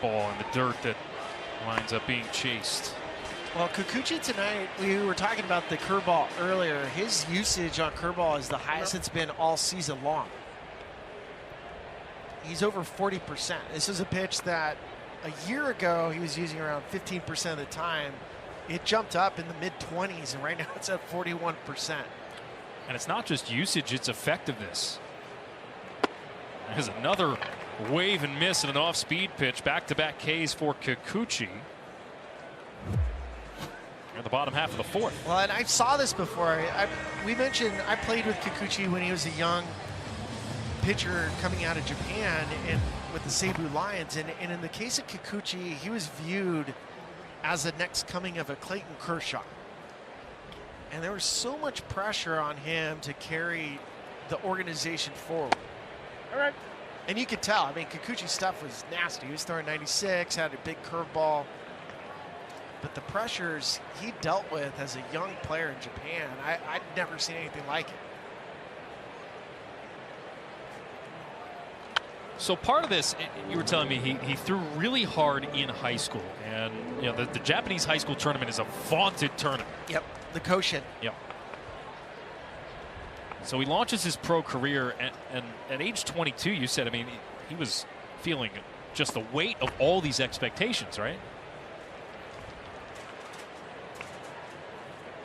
ball in the dirt that winds up being chased. Well, Kikuchi tonight, we were talking about the curveball earlier. His usage on curveball is the highest it's been all season long. He's over 40%. This is a pitch that a year ago he was using around 15% of the time. It jumped up in the mid-20s, and right now it's at 41%. And it's not just usage, it's effectiveness. There's another wave and miss and an off-speed pitch. Back-to-back Ks for Kikuchi. In the bottom half of the fourth. Well, and I saw this before. We mentioned I played with Kikuchi when he was a young pitcher coming out of Japan and with the Seibu Lions. And in the case of Kikuchi, he was viewed as the next coming of a Clayton Kershaw. And there was so much pressure on him to carry the organization forward. All right. And you could tell. I mean, Kikuchi's stuff was nasty. He was throwing 96, had a big curveball. But the pressures he dealt with as a young player in Japan, I'd never seen anything like it. So part of this, you were telling me he threw really hard in high school. And you know the Japanese high school tournament is a vaunted tournament. Yep, the Koshin. Yep. So he launches his pro career, and at age 22, you said, I mean, he was feeling just the weight of all these expectations, right?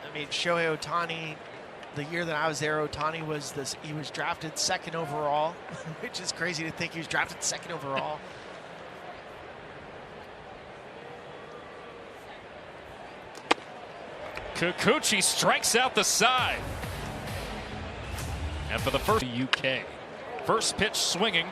I mean, Shohei Ohtani, the year that I was there, Ohtani was this. He was drafted second overall, which is crazy to think he was drafted second overall. Kikuchi strikes out the side. And for the first UK. First pitch swinging.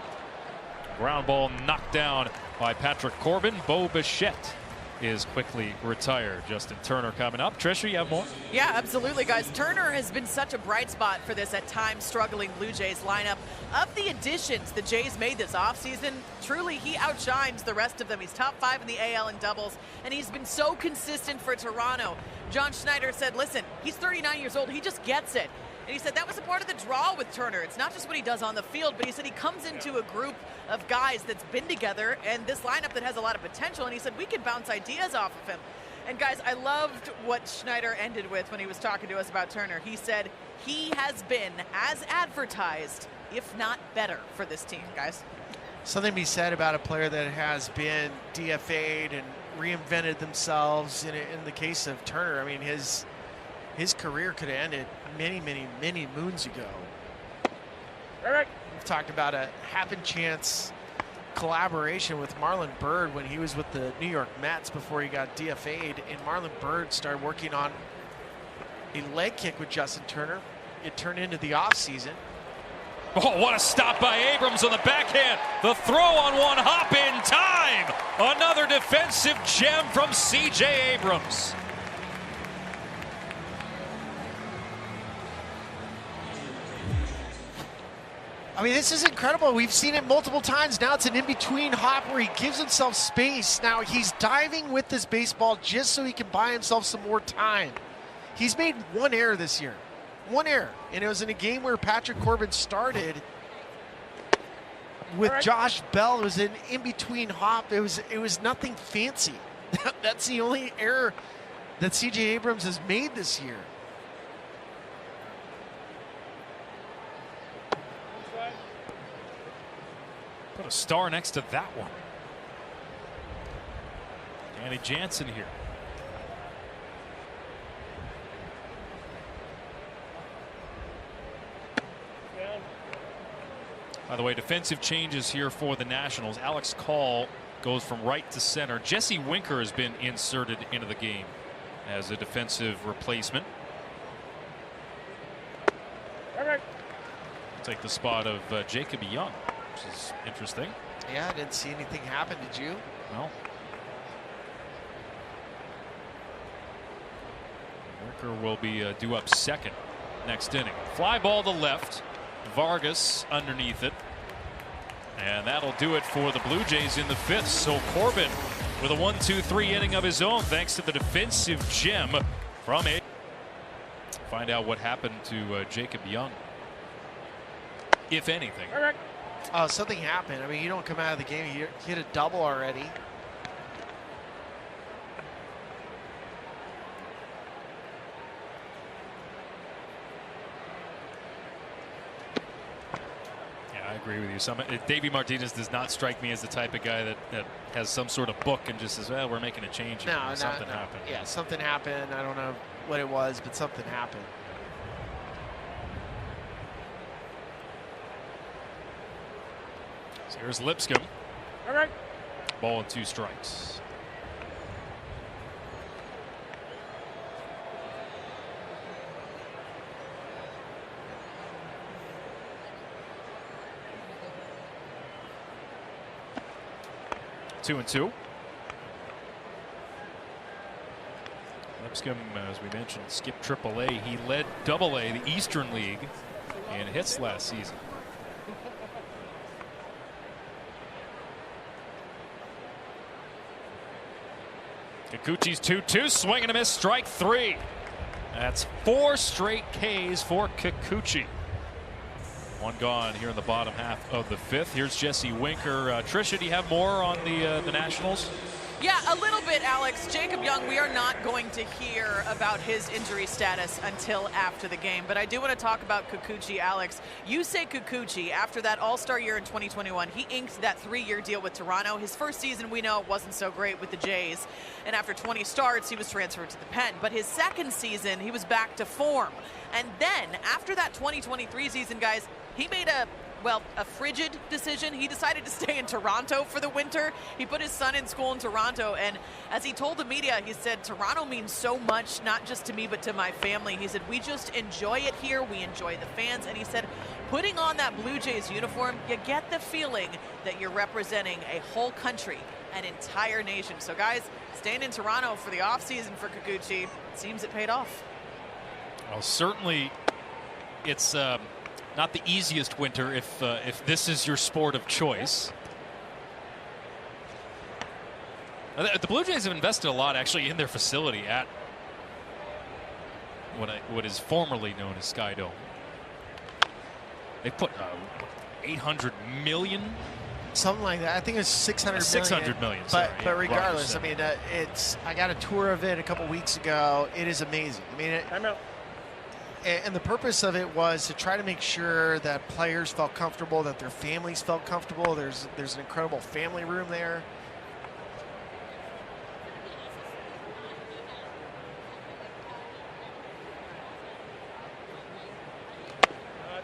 Ground ball knocked down by Patrick Corbin. Bo Bichette is quickly retired. Justin Turner coming up. Trisha, you have more? Yeah, absolutely, guys. Turner has been such a bright spot for this at times struggling Blue Jays lineup. Of the additions the Jays made this offseason, truly he outshines the rest of them. He's top 5 in the AL in doubles, and he's been so consistent for Toronto. John Schneider said, listen, he's 39 years old. He just gets it. And he said that was a part of the draw with Turner. It's not just what he does on the field, but he said he comes into a group of guys that's been together and this lineup that has a lot of potential. And he said we can bounce ideas off of him. And guys, I loved what Schneider ended with when he was talking to us about Turner. He said he has been as advertised, if not better, for this team, guys. Something to be said about a player that has been DFA'd and reinvented themselves. In the case of Turner, I mean, his career could have ended many moons ago. All right. We've talked about a happen chance collaboration with Marlon Byrd when he was with the New York Mets before he got DFA'd, and Marlon Byrd started working on a leg kick with Justin Turner. It turned into the offseason. Oh, what a stop by Abrams on the backhand. The throw on one hop in time. Another defensive gem from C.J. Abrams. I mean, this is incredible. We've seen it multiple times. Now it's an in-between hop where he gives himself space. Now he's diving with this baseball just so he can buy himself some more time. He's made one error this year. One error. And it was in a game where Patrick Corbin started with Josh Bell. It was an in-between hop. It was nothing fancy. That's the only error that C.J. Abrams has made this year. Put a star next to that one. Danny Jansen here. By the way, defensive changes here for the Nationals. Alex Call goes from right to center. Jesse Winker has been inserted into the game as a defensive replacement. Take the spot of Jacob Young, which is interesting. Yeah, I didn't see anything happen, did you? No. Winker will be due up second next inning. Fly ball to left. Vargas underneath it. And that'll do it for the Blue Jays in the fifth. So Corbin with a 1-2-3 inning of his own thanks to the defensive gem from A. Find out what happened to Jacob Young, if anything. Oh, something happened. I mean, you don't come out of the game. You hit a double already. agree with you. Davey Martinez does not strike me as the type of guy that has some sort of book and just says, well, we're making a change here. No, Something happened. Yeah, something happened. I don't know what it was, but something happened. So here's Lipscomb. All right. Ball and 2 strikes. Two and 2. Lipscomb, as we mentioned, skipped AAA. He led AA, the Eastern League, in hits last season. Kikuchi's 2-2, swing and a miss, strike 3. That's 4 straight Ks for Kikuchi. 1 gone here in the bottom half of the 5th. Here's Jesse Winker. Tricia, do you have more on the Nationals? Yeah, a little bit, Alex. Jacob Young, we are not going to hear about his injury status until after the game. But I do want to talk about Kikuchi, Alex. Yusei Kikuchi, after that All-Star year in 2021, he inked that 3-year deal with Toronto. His first season, we know, wasn't so great with the Jays. And after 20 starts, he was transferred to the pen. But his second season, he was back to form. And then, after that 2023 season, guys, he made a frigid decision. He decided to stay in Toronto for the winter. He put his son in school in Toronto, and as he told the media, he said, Toronto means so much, not just to me, but to my family. He said, we just enjoy it here. We enjoy the fans. And he said, putting on that Blue Jays uniform, you get the feeling that you're representing a whole country, an entire nation. So guys, staying in Toronto for the offseason for Kikuchi, seems it paid off. Well, certainly it's not the easiest winter if this is your sport of choice. The Blue Jays have invested a lot actually in their facility at what is formerly known as Sky Dome. They put $800 million. Something like that. I think it's 600 million. But regardless, I mean, I got a tour of it a couple weeks ago. It is amazing. I mean, and the purpose of it was to try to make sure that players felt comfortable, that their families felt comfortable. There's an incredible family room there.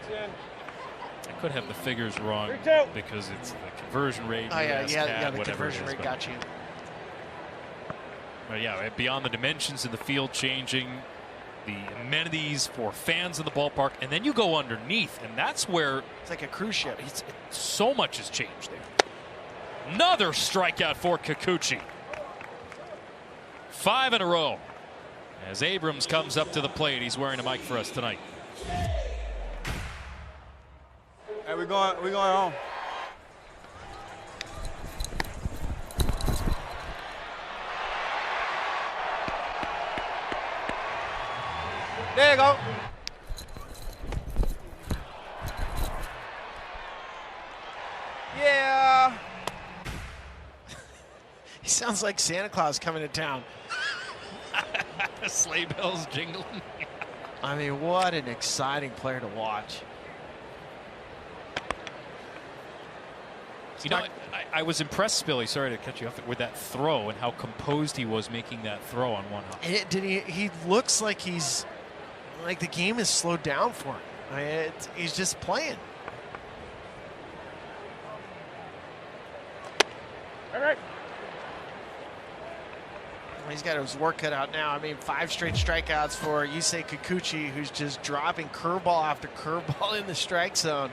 I could have the figures wrong because it's the conversion rate. Oh yeah, the conversion rate got you. But yeah, beyond the dimensions of the field changing, the amenities for fans in the ballpark, and then you go underneath, and that's where it's like a cruise ship. So much has changed there. Another strikeout for Kikuchi. 5 in a row. As Abrams comes up to the plate, he's wearing a mic for us tonight. Hey, we're going home. There you go. Yeah. He sounds like Santa Claus coming to town. Sleigh bells jingling. I mean, what an exciting player to watch. You know, I was impressed, Billy, sorry to cut you off, with that throw and how composed he was making that throw on one hop. He looks like like the game is slowed down for him. I mean, he's just playing. All right. He's got his work cut out now. I mean, 5 straight strikeouts for Yusei Kikuchi, who's just dropping curveball after curveball in the strike zone.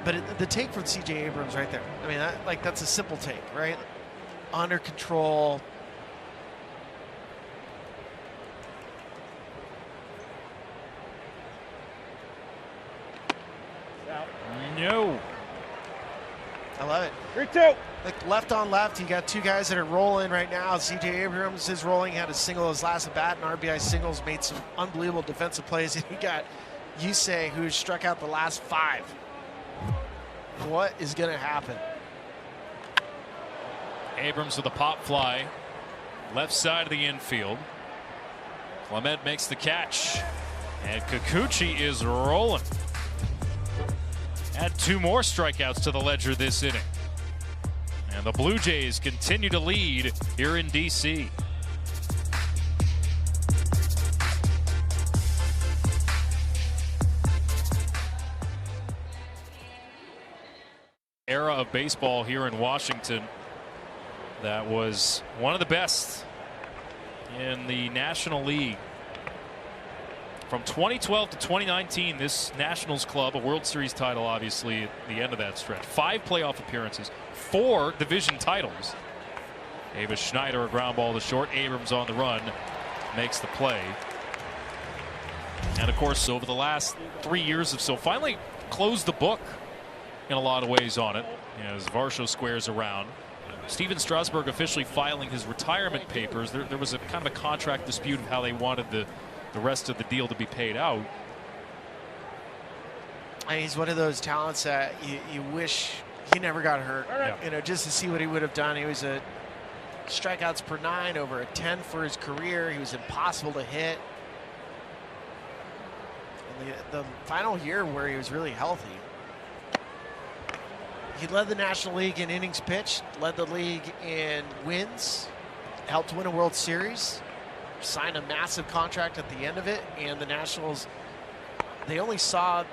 But the take from C.J. Abrams right there. I mean, that's a simple take, right? Under control. No. I love it. 3-2. Like left on left, you got 2 guys that are rolling right now. C.J. Abrams is rolling, had a single his last at bat, and RBI singles, made some unbelievable defensive plays. And you got Yusei, who struck out the last 5. What is going to happen? Abrams with a pop fly, left side of the infield. Clement makes the catch. And Kikuchi is rolling. Add 2 more strikeouts to the ledger this inning. And the Blue Jays continue to lead here in D.C. Era of baseball here in Washington that was one of the best in the National League. From 2012 to 2019, this Nationals club, a World Series title obviously at the end of that stretch, 5 playoff appearances, 4 division titles. Davis Schneider, a ground ball to short. Abrams on the run, makes the play. And of course, over the last 3 years or so, finally closed the book in a lot of ways on it, as Varsho squares around. Steven Strasburg officially filing his retirement papers. There was a kind of a contract dispute of how they wanted the rest of the deal to be paid out. And he's one of those talents that you wish he never got hurt. Yeah. Just to see what he would have done. He was a strikeouts per 9, over a 10 for his career. He was impossible to hit. And the final year where he was really healthy, he led the National League in innings pitched, led the league in wins, helped win a World Series, signed a massive contract at the end of it, and the Nationals, they saw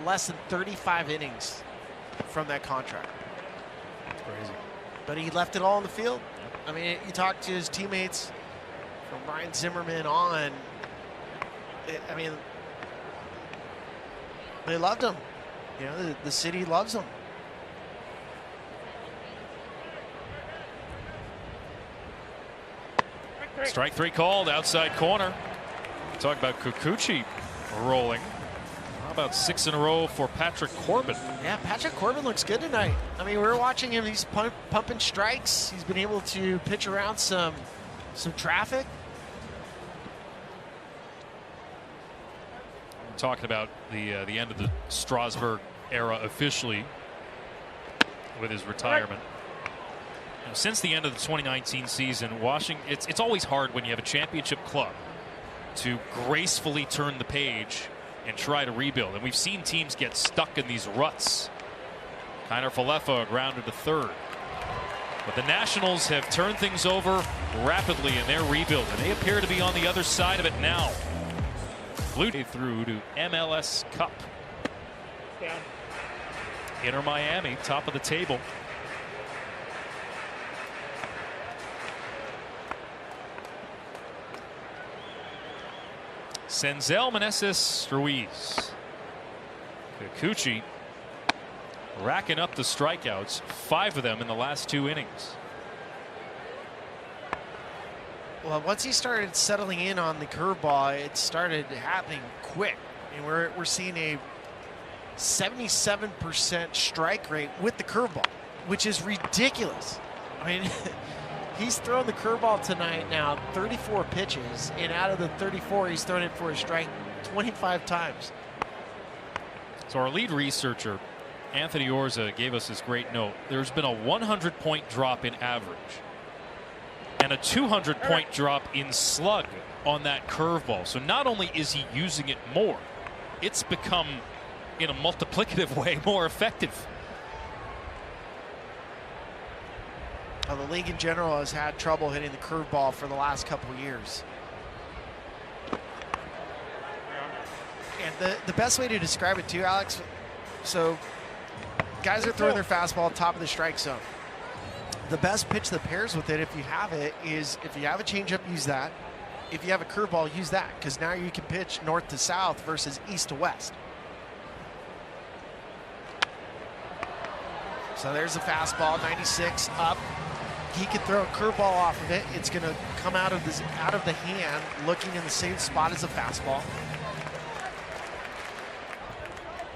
less than 35 innings from that contract. That's crazy. But he left it all on the field. I mean, you talk to his teammates from Ryan Zimmerman on, I mean, they loved him. The city loves him. Strike 3 called, outside corner. Talk about Kikuchi rolling. How about 6 in a row for Patrick Corbin? Yeah, Patrick Corbin looks good tonight. I mean, we're watching him. He's pumping strikes. He's been able to pitch around some traffic. We're talking about the end of the Strasburg era officially with his retirement. Since the end of the 2019 season, Washington, it's always hard when you have a championship club to gracefully turn the page and try to rebuild. And we've seen teams get stuck in these ruts. Kiner Falefa grounded to third. But the Nationals have turned things over rapidly in their rebuild, and they appear to be on the other side of it now. Blue Jay through to MLS Cup. Inter Miami, top of the table. Senzel Meneses Ruiz. Kikuchi racking up the strikeouts, 5 of them in the last 2 innings. Well, once he started settling in on the curveball, it started happening quick. And we're seeing a 77% strike rate with the curveball, which is ridiculous. I mean, he's thrown the curveball tonight now 34 pitches, and out of the 34, he's thrown it for a strike 25 times. So our lead researcher, Anthony Orza, gave us this great note. There's been a 100-point drop in average and a 200-point drop in slug on that curveball. So not only is he using it more, it's become, in a multiplicative way, more effective. Well, the league in general has had trouble hitting the curveball for the last couple of years. And the best way to describe it too, Alex, so guys are throwing their fastball top of the strike zone. The best pitch that pairs with it, if you have it, is if you have a changeup, use that. If you have a curveball, use that, because now you can pitch north to south versus east to west. So there's a fastball, 96 up. He can throw a curveball off of it. It's going to come out of the hand, looking in the same spot as a fastball.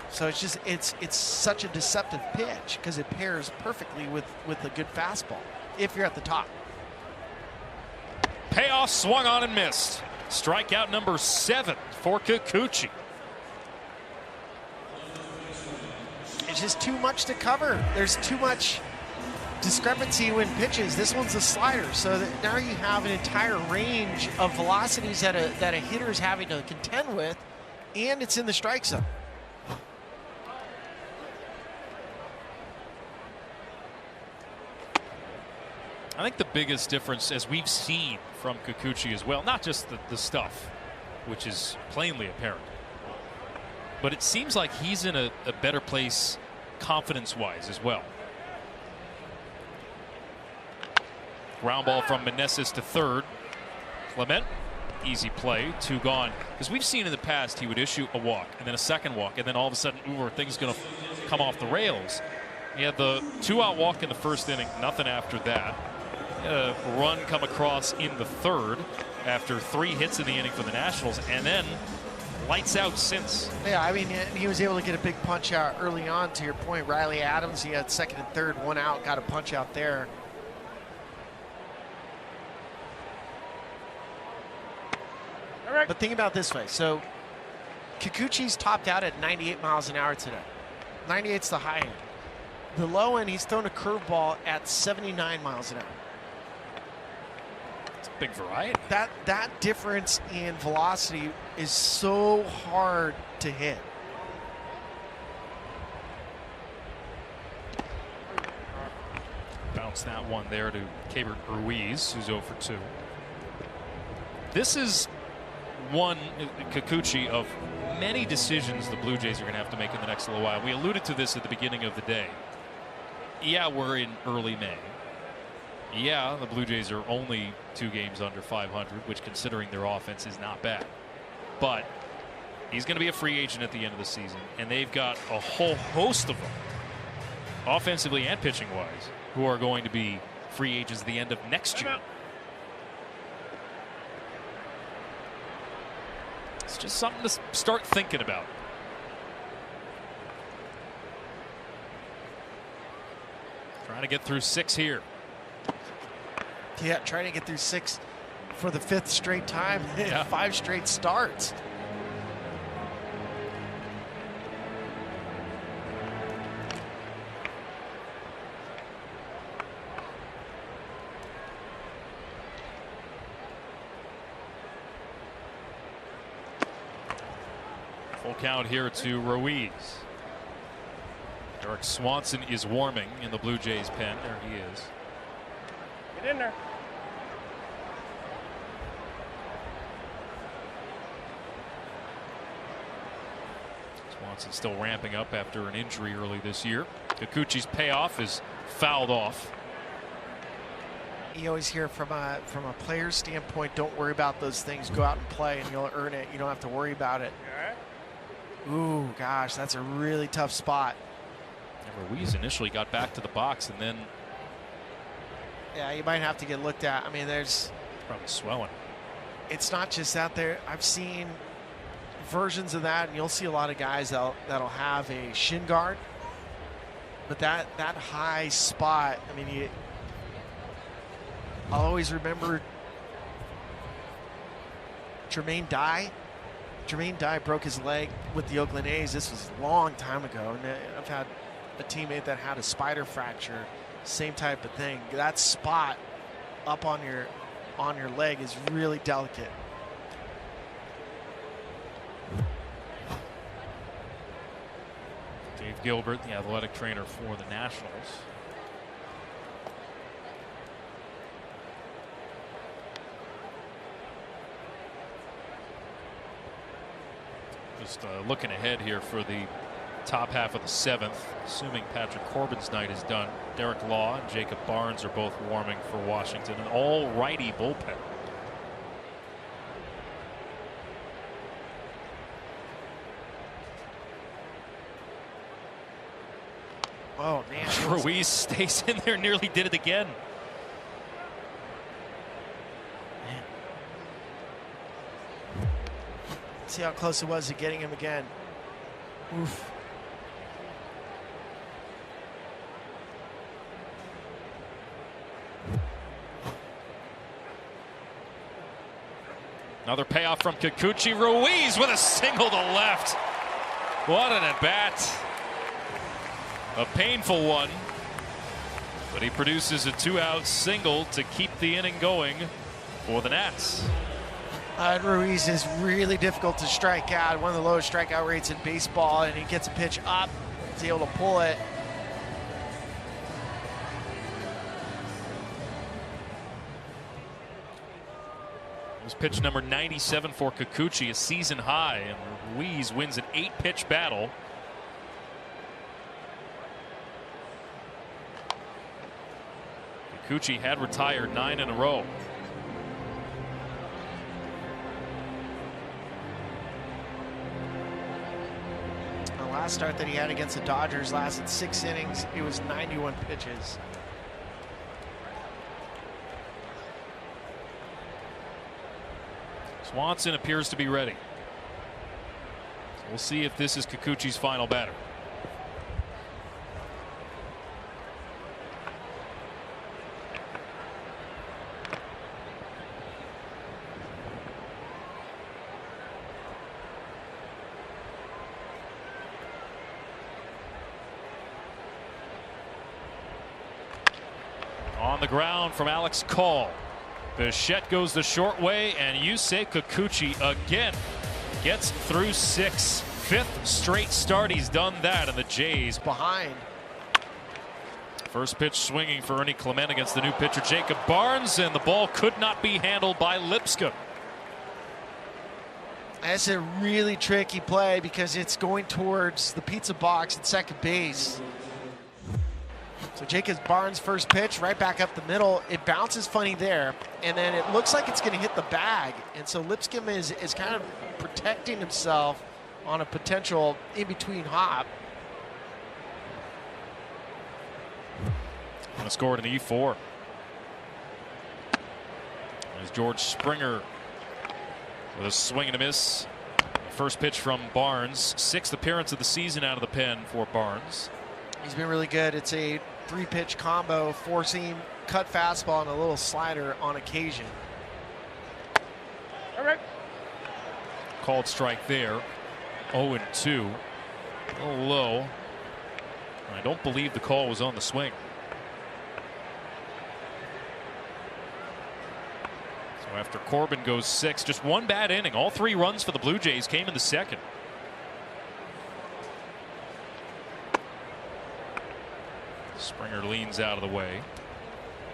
So it's such a deceptive pitch because it pairs perfectly with a good fastball if you're at the top. Payoff, swung on and missed. Strikeout number 7 for Kikuchi. It's just too much to cover. There's too much discrepancy when pitches. This one's a slider, so that now you have an entire range of velocities that a hitter is having to contend with, and it's in the strike zone. I think the biggest difference, as we've seen from Kikuchi as well, not just the stuff, which is plainly apparent, but it seems like he's in a better place confidence-wise as well. Ground ball from Meneses to third. Clement, easy play, 2 gone. Because we've seen in the past he would issue a walk and then a second walk, and then all of a sudden, ooh, are things going to come off the rails? He had the 2-out walk in the first inning, nothing after that. A run come across in the third after 3 hits in the inning for the Nationals, and then lights out since. Yeah, I mean, he was able to get a big punch out early on. To your point, Riley Adams, he had second and third, 1 out, got a punch out there. But think about it this way. So Kikuchi's topped out at 98 miles an hour today. 98's the high end. The low end, he's thrown a curveball at 79 miles an hour. It's a big variety. That difference in velocity is so hard to hit. Bounce that one there to Keibert Ruiz, who's 0 for 2. This is one, Kikuchi, of many decisions the Blue Jays are going to have to make in the next little while. We alluded to this at the beginning of the day. Yeah, we're in early May. Yeah, the Blue Jays are only 2 games under 500, which, considering their offense, is not bad. But he's going to be a free agent at the end of the season, and they've got a whole host of them, offensively and pitching-wise, who are going to be free agents at the end of next year. It's just something to start thinking about. Trying to get through 6 here. Yeah, trying to get through 6 for the 5th straight time. Yeah. 5 straight starts. Full count here to Ruiz. Eric Swanson is warming in the Blue Jays pen. There he is. Get in there. Swanson still ramping up after an injury early this year. Kikuchi's payoff is fouled off. You always hear from a player's standpoint, don't worry about those things. Go out and play, and you'll earn it. You don't have to worry about it. Ooh, gosh, that's a really tough spot. And Ruiz initially got back to the box, and then Yeah, you might have to get looked at. I mean, there's probably swelling. It's not just that there. I've seen versions of that, and you'll see a lot of guys that'll have a shin guard. But that high spot, I mean, I'll always remember Jermaine Dye. Jermaine Dye broke his leg with the Oakland A's. This was a long time ago. And I've had a teammate that had a spider fracture. Same type of thing. That spot up on your leg is really delicate. Dave Gilbert, the athletic trainer for the Nationals. Just looking ahead here for the top half of the 7th, assuming Patrick Corbin's night is done. Derek Law and Jacob Barnes are both warming for Washington, an all-righty bullpen. Oh, man. Ruiz stays in there, nearly did it again. Man. See how close it was to getting him again. Oof. Another payoff from Kikuchi. Ruiz with a single to left. What an at-bat. A painful one. But he produces a 2-out single to keep the inning going for the Nats. Ruiz is really difficult to strike out. One of the lowest strikeout rates in baseball, and he gets a pitch up. He's able to pull it. It was pitch number 97 for Kikuchi, a season high, and Ruiz wins an 8-pitch battle. Kikuchi had retired 9 in a row. The last start that he had against the Dodgers lasted 6 innings. It was 91 pitches. Swanson appears to be ready. So we'll see if this is Kikuchi's final batter. On the ground from Alex Call. Bichette goes the short way, and Yusei Kikuchi again gets through 6. 5th straight start he's done that, and the Jays behind. First pitch swinging for Ernie Clement against the new pitcher Jacob Barnes, and the ball could not be handled by Lipscomb. That's a really tricky play because it's going towards the pizza box at second base. So Jacob Barnes' first pitch right back up the middle. It bounces funny there, and then it looks like it's going to hit the bag. And so Lipscomb is kind of protecting himself on a potential in-between hop. And scored an E4. As George Springer with a swing and a miss. First pitch from Barnes. 6th appearance of the season out of the pen for Barnes. He's been really good. It's a 3-pitch combo, 4-seam, cut fastball, and a little slider on occasion. All right. Called strike there. 0-2. A little low. I don't believe the call was on the swing. So after Corbin goes 6, just one bad inning. All 3 runs for the Blue Jays came in the second. Springer leans out of the way.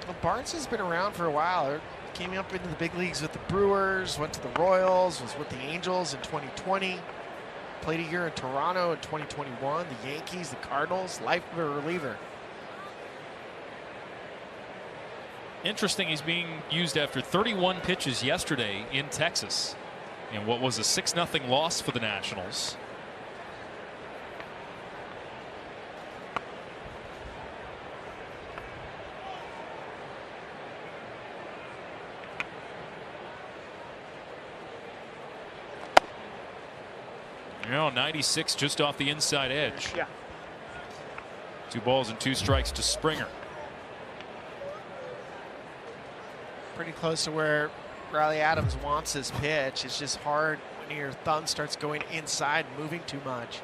Well, Barnes has been around for a while. Came up into the big leagues with the Brewers, went to the Royals, was with the Angels in 2020, played a year in Toronto in 2021, the Yankees, the Cardinals, life of a reliever. Interesting, he's being used after 31 pitches yesterday in Texas in what was a 6-0 loss for the Nationals. You know, 96 just off the inside edge. Yeah. 2 balls and 2 strikes to Springer. Pretty close to where Riley Adams wants his pitch. It's just hard when your thumb starts going inside, moving too much.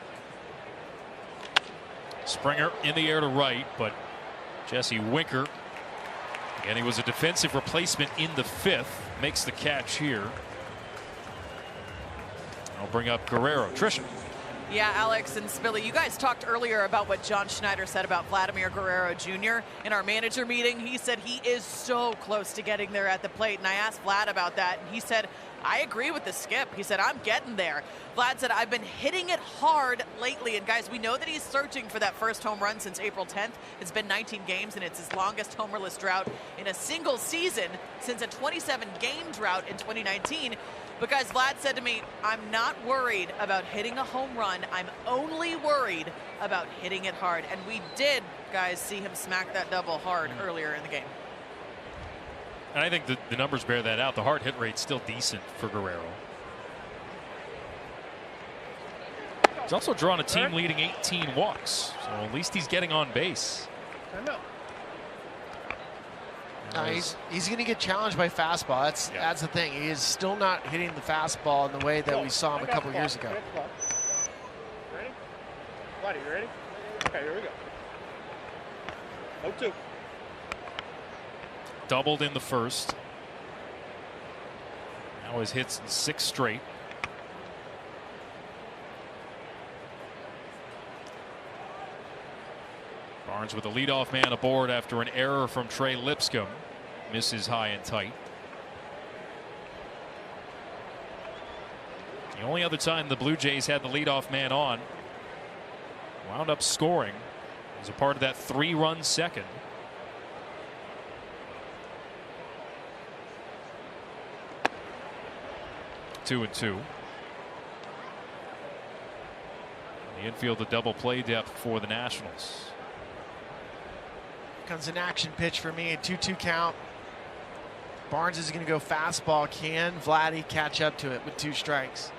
Springer in the air to right, but Jesse Winker, again, he was a defensive replacement in the 5th, makes the catch here. I'll bring up Guerrero. Tricia. Yeah, Alex and Spilly, you guys talked earlier about what John Schneider said about Vladimir Guerrero Jr. in our manager meeting. He said he is so close to getting there at the plate, and I asked Vlad about that, and he said, I agree with the skip. He said, I'm getting there. Vlad said, I've been hitting it hard lately, and guys, we know that he's searching for that first home run since April 10th. It's been 19 games, and it's his longest homerless drought in a single season since a 27-game drought in 2019. But guys, Vlad said to me, I'm not worried about hitting a home run. I'm only worried about hitting it hard. And we did, guys, see him smack that double hard earlier in the game. And I think the numbers bear that out. The hard hit rate's still decent for Guerrero. He's also drawn a team leading 18 walks. So at least he's getting on base. He's going to get challenged by fastball. That's the thing. He is still not hitting the fastball in the way that we saw him a couple years ago. Ready? Buddy, you ready? Okay, here we go. 0-2. doubled in the first. Now his hits in 6 straight. Barnes with a leadoff man aboard after an error from Trey Lipscomb. Misses high and tight. The only other time the Blue Jays had the leadoff man on, wound up scoring as a part of that 3-run second. Two and two. The infield, a double play depth for the Nationals. Comes an action pitch for me, a 2-2 count. Barnes is going to go fastball. Can Vladdy catch up to it with 2 strikes?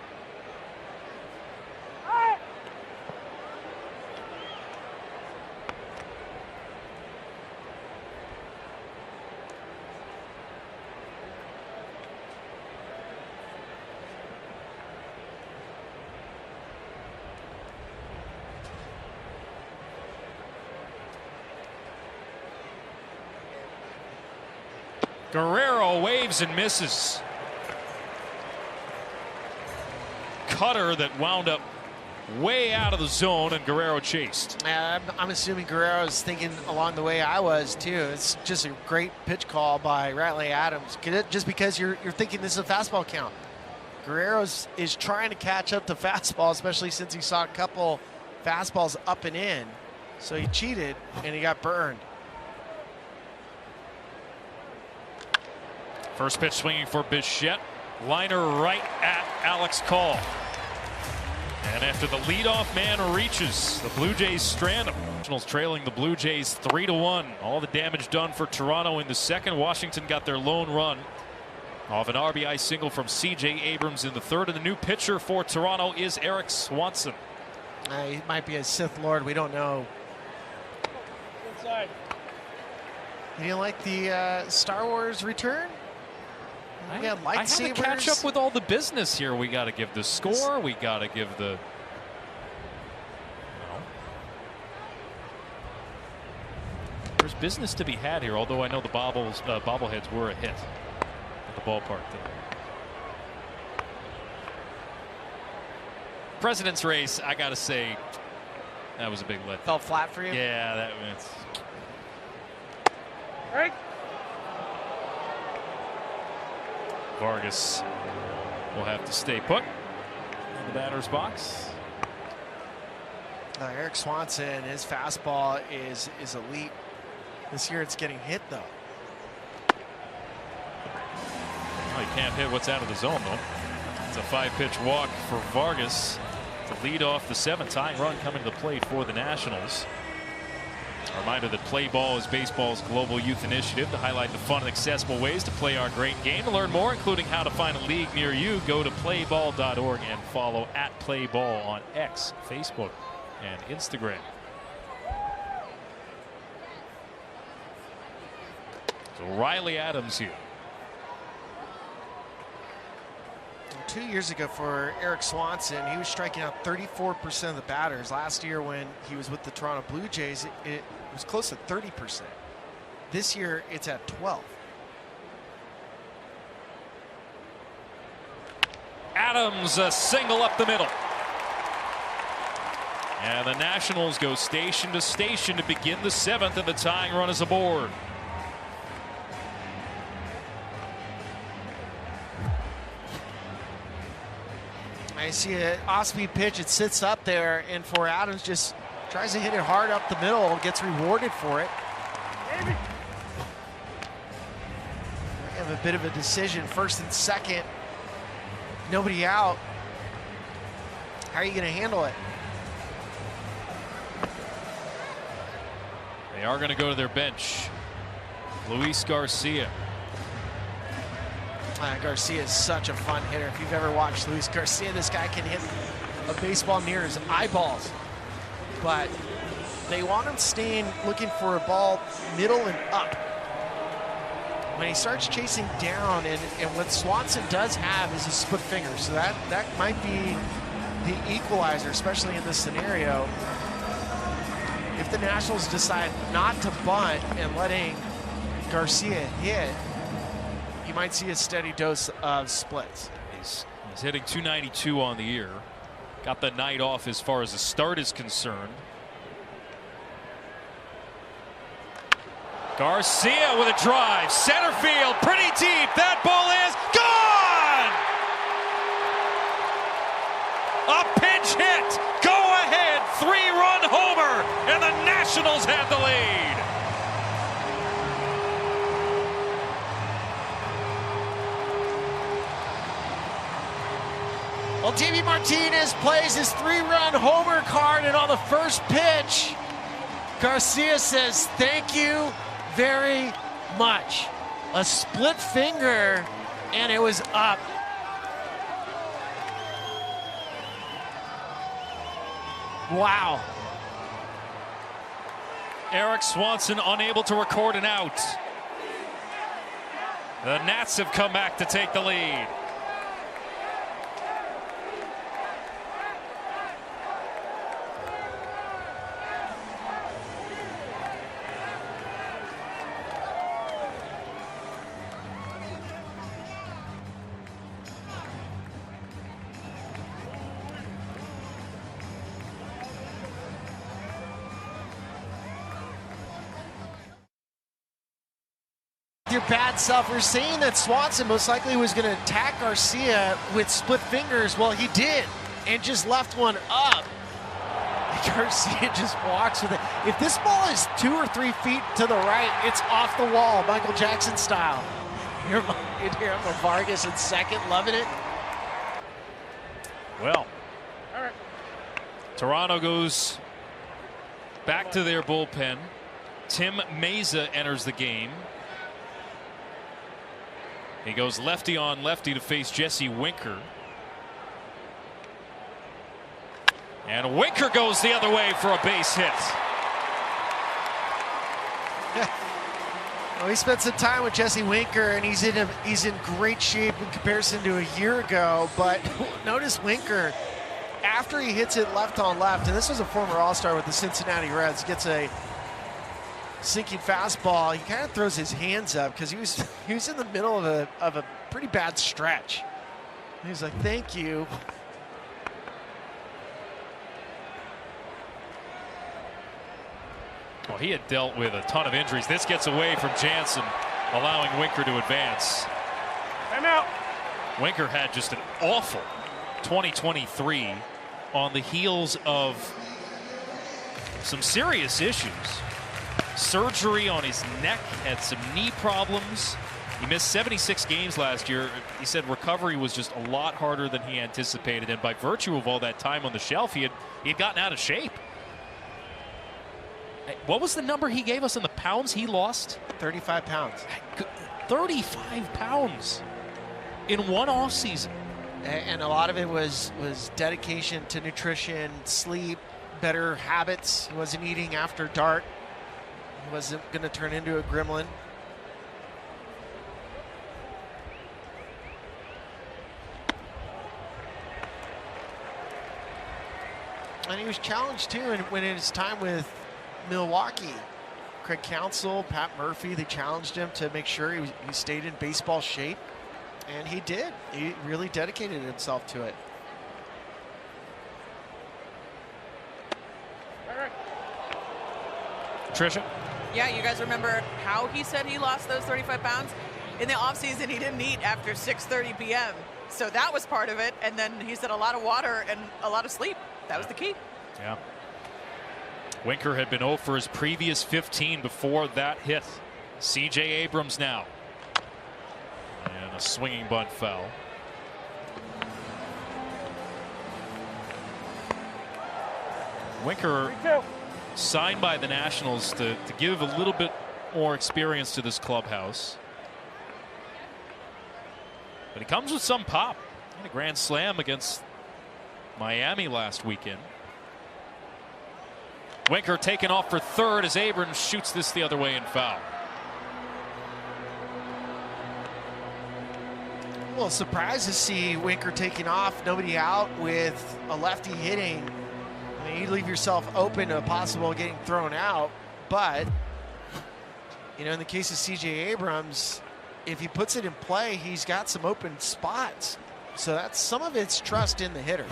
Guerrero waves and misses. Cutter that wound up way out of the zone, and Guerrero chased. I'm assuming Guerrero's thinking along the way I was too. It's just a great pitch call by Riley Adams. Just because you're thinking this is a fastball count. Guerrero is trying to catch up to fastball, especially since he saw a couple fastballs up and in. So he cheated and he got burned. First pitch swinging for Bichette. Liner right at Alex Call. And after the leadoff man reaches, the Blue Jays strand him. Nationals trailing the Blue Jays 3-1. All the damage done for Toronto in the second. Washington got their lone run off an RBI single from C.J. Abrams in the third. And the new pitcher for Toronto is Eric Swanson. He might be a Sith Lord. We don't know. Inside. You didn't like the Star Wars Return? We got lightsabers. I have to catch up with all the business here. We got to give the score. We got to give the. There's business to be had here. Although I know the bobbleheads were a hit at the ballpark. President's race. I got to say, that was a big let. Fell flat for you? Yeah, that was. Right. Vargas will have to stay put in the batter's box. Eric Swanson, his fastball is elite. This year it's getting hit though. Well, he can't hit what's out of the zone though. It's a 5-pitch walk for Vargas to lead off the 7th tying run coming to the plate for the Nationals. A reminder that Play Ball is baseball's global youth initiative to highlight the fun and accessible ways to play our great game. To learn more, including how to find a league near you, go to playball.org and follow @PlayBall on X, Facebook, and Instagram. So Riley Adams here. 2 years ago for Eric Swanson, he was striking out 34% of the batters. Last year when he was with the Toronto Blue Jays, it was close to 30%. This year it's at 12. Adams, a single up the middle. And the Nationals go station to station to begin the 7th, and the tying run is aboard. I see an off-speed pitch. It sits up there, and for Adams, just tries to hit it hard up the middle, gets rewarded for it. We have a bit of a decision, 1st and 2nd. Nobody out. How are you going to handle it? They are going to go to their bench. Luis Garcia. Garcia is such a fun hitter. If you've ever watched Luis Garcia, this guy can hit a baseball near his eyeballs. But they want him staying, looking for a ball middle and up. When he starts chasing down, and what Swanson does have is a split finger, so that might be the equalizer, especially in this scenario. If the Nationals decide not to bunt and letting Garcia hit, you might see a steady dose of splits. He's hitting 292 on the year. Got the night off as far as the start is concerned. Garcia with a drive, center field, pretty deep. That ball is gone! A pinch hit, go ahead, 3-run homer, and the Nationals have the lead. Well, Davey Martinez plays his 3-run homer card, and on the first pitch, Garcia says, "Thank you very much." A split finger, and it was up. Wow. Eric Swanson unable to record an out. The Nats have come back to take the lead. Your bad self. We're saying that Swanson most likely was going to attack Garcia with split fingers. Well, he did, and just left one up. Garcia just walks with it. If this ball is 2 or 3 feet to the right, it's off the wall, Michael Jackson style. Here I'm Vargas in second, loving it. Well, Toronto goes back to their bullpen. Tim Meza enters the game. He goes lefty on lefty to face Jesse Winker. And Winker goes the other way for a base hit. Well, he spent some time with Jesse Winker, and he's in great shape in comparison to a year ago. But notice Winker, after he hits it left on left, and this was a former All-Star with the Cincinnati Reds, gets a sinking fastball. He kind of throws his hands up because he was in the middle of a pretty bad stretch. And he's like, "Thank you." Well, he had dealt with a ton of injuries. This gets away from Jansen, allowing Winker to advance. Time out. Winker had just an awful 2023 on the heels of some serious issues. Surgery on his neck, had some knee problems. He missed 76 games last year. He said recovery was just a lot harder than he anticipated, and by virtue of all that time on the shelf, he had gotten out of shape. What was the number he gave us in the pounds he lost? 35 pounds. 35 pounds in one offseason. And a lot of it was dedication to nutrition, sleep, better habits. He wasn't eating after dark. He wasn't going to turn into a gremlin. And he was challenged too when in his time with Milwaukee. Craig Counsell, Pat Murphy, they challenged him to make sure he stayed in baseball shape. And he did. He really dedicated himself to it. Tricia? Yeah, you guys remember how he said he lost those 35 pounds? In the offseason, he didn't eat after 6:30 p.m. So that was part of it. And then he said a lot of water and a lot of sleep. That was the key. Yeah. Winker had been 0 for his previous 15 before that hit. C.J. Abrams now. And a swinging bunt foul. Winker signed by the Nationals to give a little bit more experience to this clubhouse. But he comes with some pop. He had a grand slam against Miami last weekend. Winker taken off for third as Abrams shoots this the other way and foul. Well, surprised to see Winker taking off, nobody out with a lefty hitting. I mean, you leave yourself open to possible getting thrown out, but You know, in the case of C.J. Abrams, if he puts it in play, he's got some open spots. So that's some of it's trust in the hitter.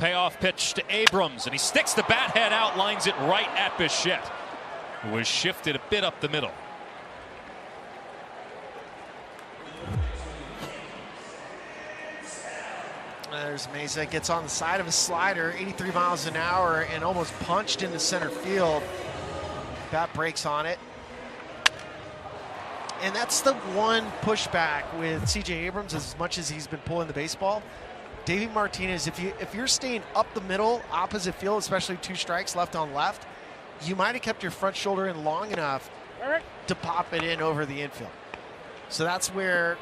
Payoff pitch to Abrams, and he sticks the bat head out, lines it right at Bichette, who was shifted a bit up the middle. There's Mesa, gets on the side of a slider, 83 miles an hour, and almost punched into center field. Bat breaks on it. And that's the one pushback with C.J. Abrams, as much as he's been pulling the baseball. Davey Martinez, if you're staying up the middle, opposite field, especially 2 strikes left on left, you might have kept your front shoulder in long enough to pop it in over the infield. So that's where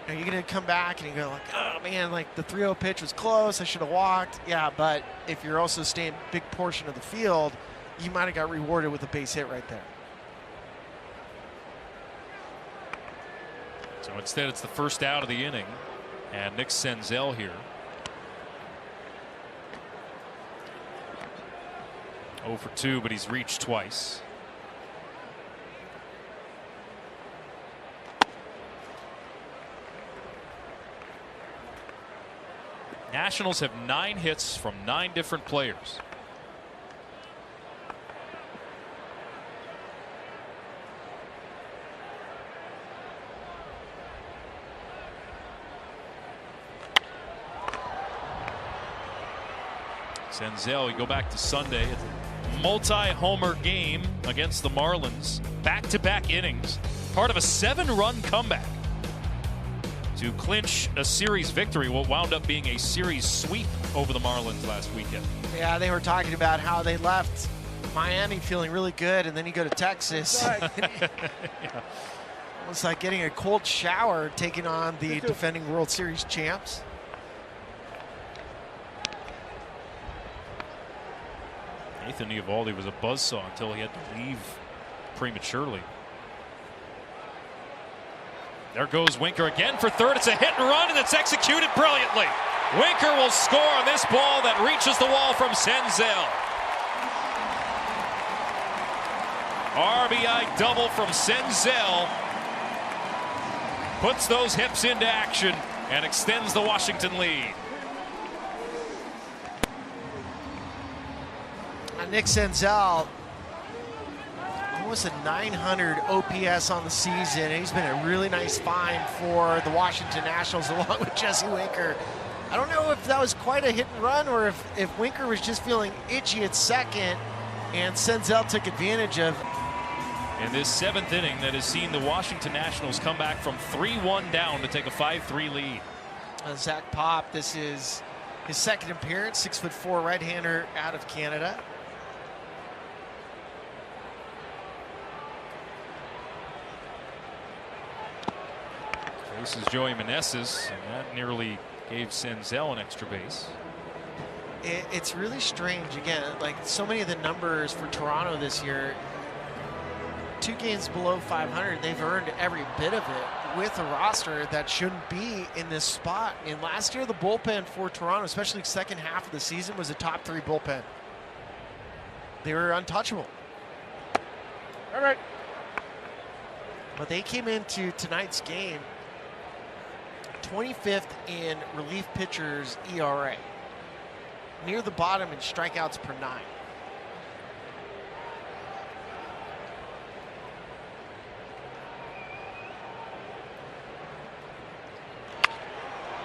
you're going to come back and you go like, oh man, like the 3-0 pitch was close, I should have walked. Yeah, but if you're also staying big portion of the field, you might have got rewarded with a base hit right there. So instead, it's the first out of the inning, and Nick Senzel here. 0 for 2, but he's reached twice. Nationals have 9 hits from 9 different players. Senzel, you go back to Sunday, it's a multi-homer game against the Marlins. Back-to-back innings, part of a 7-run comeback to clinch a series victory, what wound up being a series sweep over the Marlins last weekend. Yeah, they were talking about how they left Miami feeling really good, and then you go to Texas. Yeah. It's like getting a cold shower taking on the defending World Series champs. Nathan Eovaldi was a buzzsaw until he had to leave prematurely. There goes Winker again for third. It's a hit and run, and it's executed brilliantly. Winker will score on this ball that reaches the wall from Senzel. RBI double from Senzel. Puts those hips into action and extends the Washington lead. Nick Senzel, almost a 900 OPS on the season. He's been a really nice find for the Washington Nationals along with Jesse Winker. I don't know if that was quite a hit and run or if Winker was just feeling itchy at second and Senzel took advantage of. In this 7th inning that has seen the Washington Nationals come back from 3-1 down to take a 5-3 lead. Zach Pop, this is his 2nd appearance, 6'4" right-hander out of Canada. This is Joey Meneses, and that nearly gave Senzel an extra base. It's really strange. Again, like so many of the numbers for Toronto this year, 2 games below 500, they've earned every bit of it with a roster that shouldn't be in this spot. And last year, the bullpen for Toronto, especially second half of the season, was a top 3 bullpen. They were untouchable. All right. But they came into tonight's game 25th in relief pitchers ERA, near the bottom in strikeouts per 9.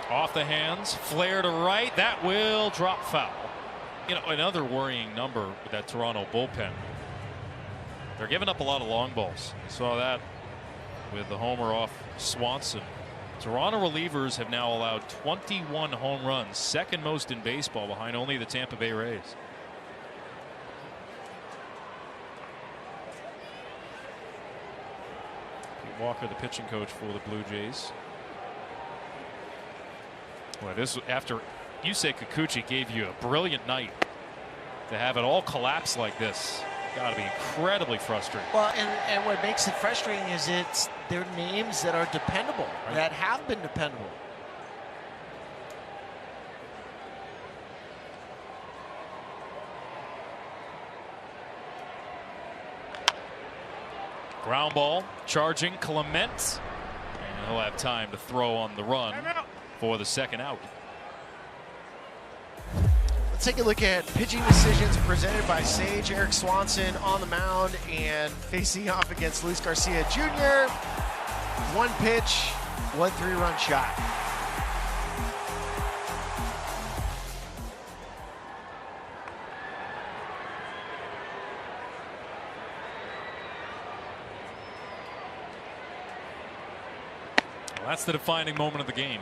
Off the hands, flare to right, that will drop foul. You know, another worrying number with that Toronto bullpen. They're giving up a lot of long balls. You saw that with the homer off Swanson. Toronto relievers have now allowed 21 home runs, 2nd most in baseball, behind only the Tampa Bay Rays. Pete Walker, the pitching coach for the Blue Jays. Well, this after Yusei Kikuchi gave you a brilliant night, to have it all collapse like this. Got to be incredibly frustrating. Well, and what makes it frustrating is they're names that are dependable, right, that have been dependable. Ground ball, charging Clement. And he'll have time to throw on the run for the second out. Let's take a look at pitching decisions presented by Sage. Eric Swanson on the mound and facing off against Luis Garcia Jr. One pitch, 1 3-run shot. Well, that's the defining moment of the game.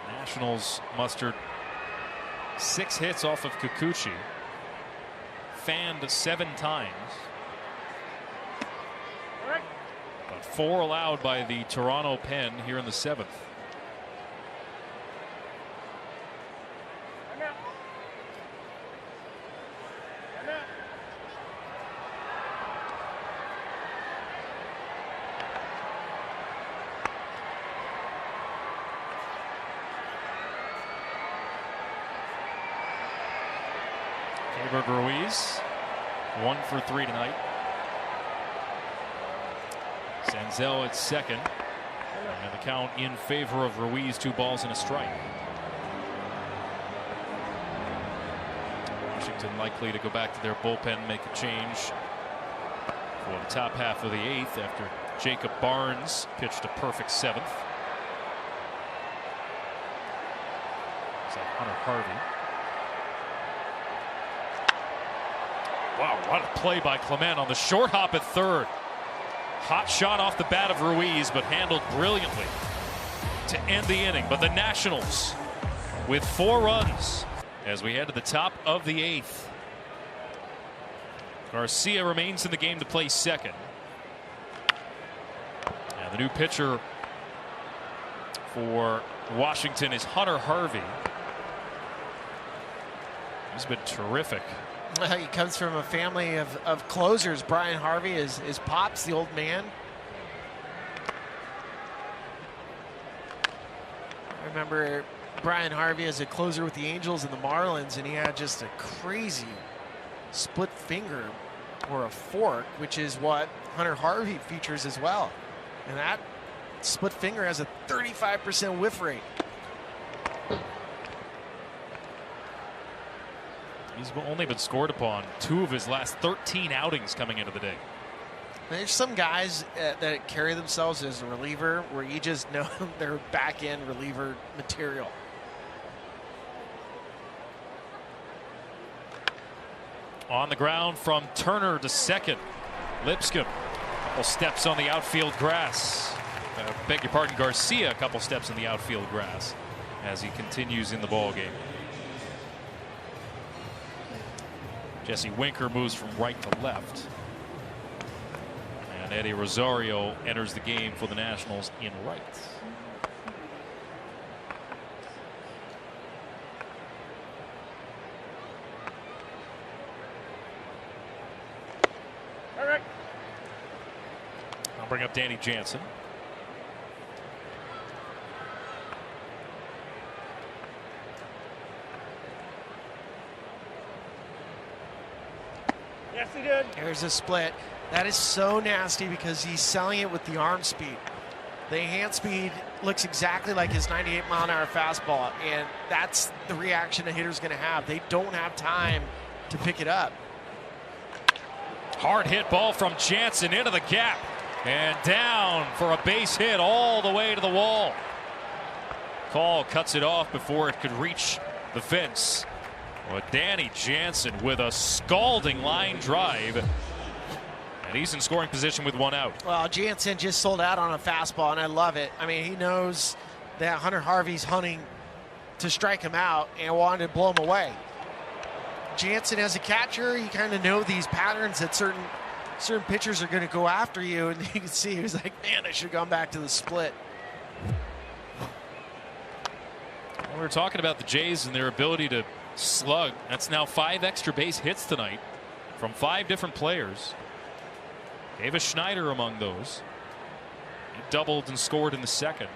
Nationals mustered 6 hits off of Kikuchi. Fanned 7 times. But 4 allowed by the Toronto pen here in the 7th. Ruiz 1 for 3 tonight. Senzel at second, and the count in favor of Ruiz. 2 balls and a strike. Washington likely to go back to their bullpen, make a change for the top half of the 8th after Jacob Barnes pitched a perfect 7th. It's like Hunter Harvey. Wow, what a play by Clement on the short hop at third. Hot shot off the bat of Ruiz, but handled brilliantly to end the inning. But the Nationals with 4 runs as we head to the top of the 8th. Garcia remains in the game to play second. And the new pitcher for Washington is Hunter Harvey. He's been terrific. He comes from a family of closers. Brian Harvey is Pops, the old man. I remember Brian Harvey as a closer with the Angels and the Marlins, and he had just a crazy split finger or a fork, which is what Hunter Harvey features as well. And that split finger has a 35% whiff rate. He's only been scored upon 2 of his last 13 outings coming into the day. There's some guys that carry themselves as a reliever where you just know they're back-end reliever material. On the ground from Turner to second. Lipscomb, a couple steps on the outfield grass. Beg your pardon, Garcia, a couple steps in the outfield grass as he continues in the ball game. Jesse Winker moves from right to left. And Eddie Rosario enters the game for the Nationals in right. I'll bring up Danny Jansen. Yes, he did. There's a split. That is so nasty because he's selling it with the arm speed. The hand speed looks exactly like his 98-mile-an-hour fastball, and that's the reaction a hitter's going to have. They don't have time to pick it up. Hard hit ball from Jansen into the gap and down for a base hit all the way to the wall. Call cuts it off before it could reach the fence. Well, Danny Jansen with a scalding line drive, and he's in scoring position with 1 out. Well, Jansen just sold out on a fastball, and I love it. I mean, he knows that Hunter Harvey's hunting to strike him out and wanted to blow him away. Jansen, as a catcher, you kind of know these patterns that certain pitchers are going to go after you, and you can see he was like, man, I should have gone back to the split. We were talking about the Jays and their ability to slug. That's now 5 extra base hits tonight from 5 different players. Davis Schneider among those. He doubled and scored in the second.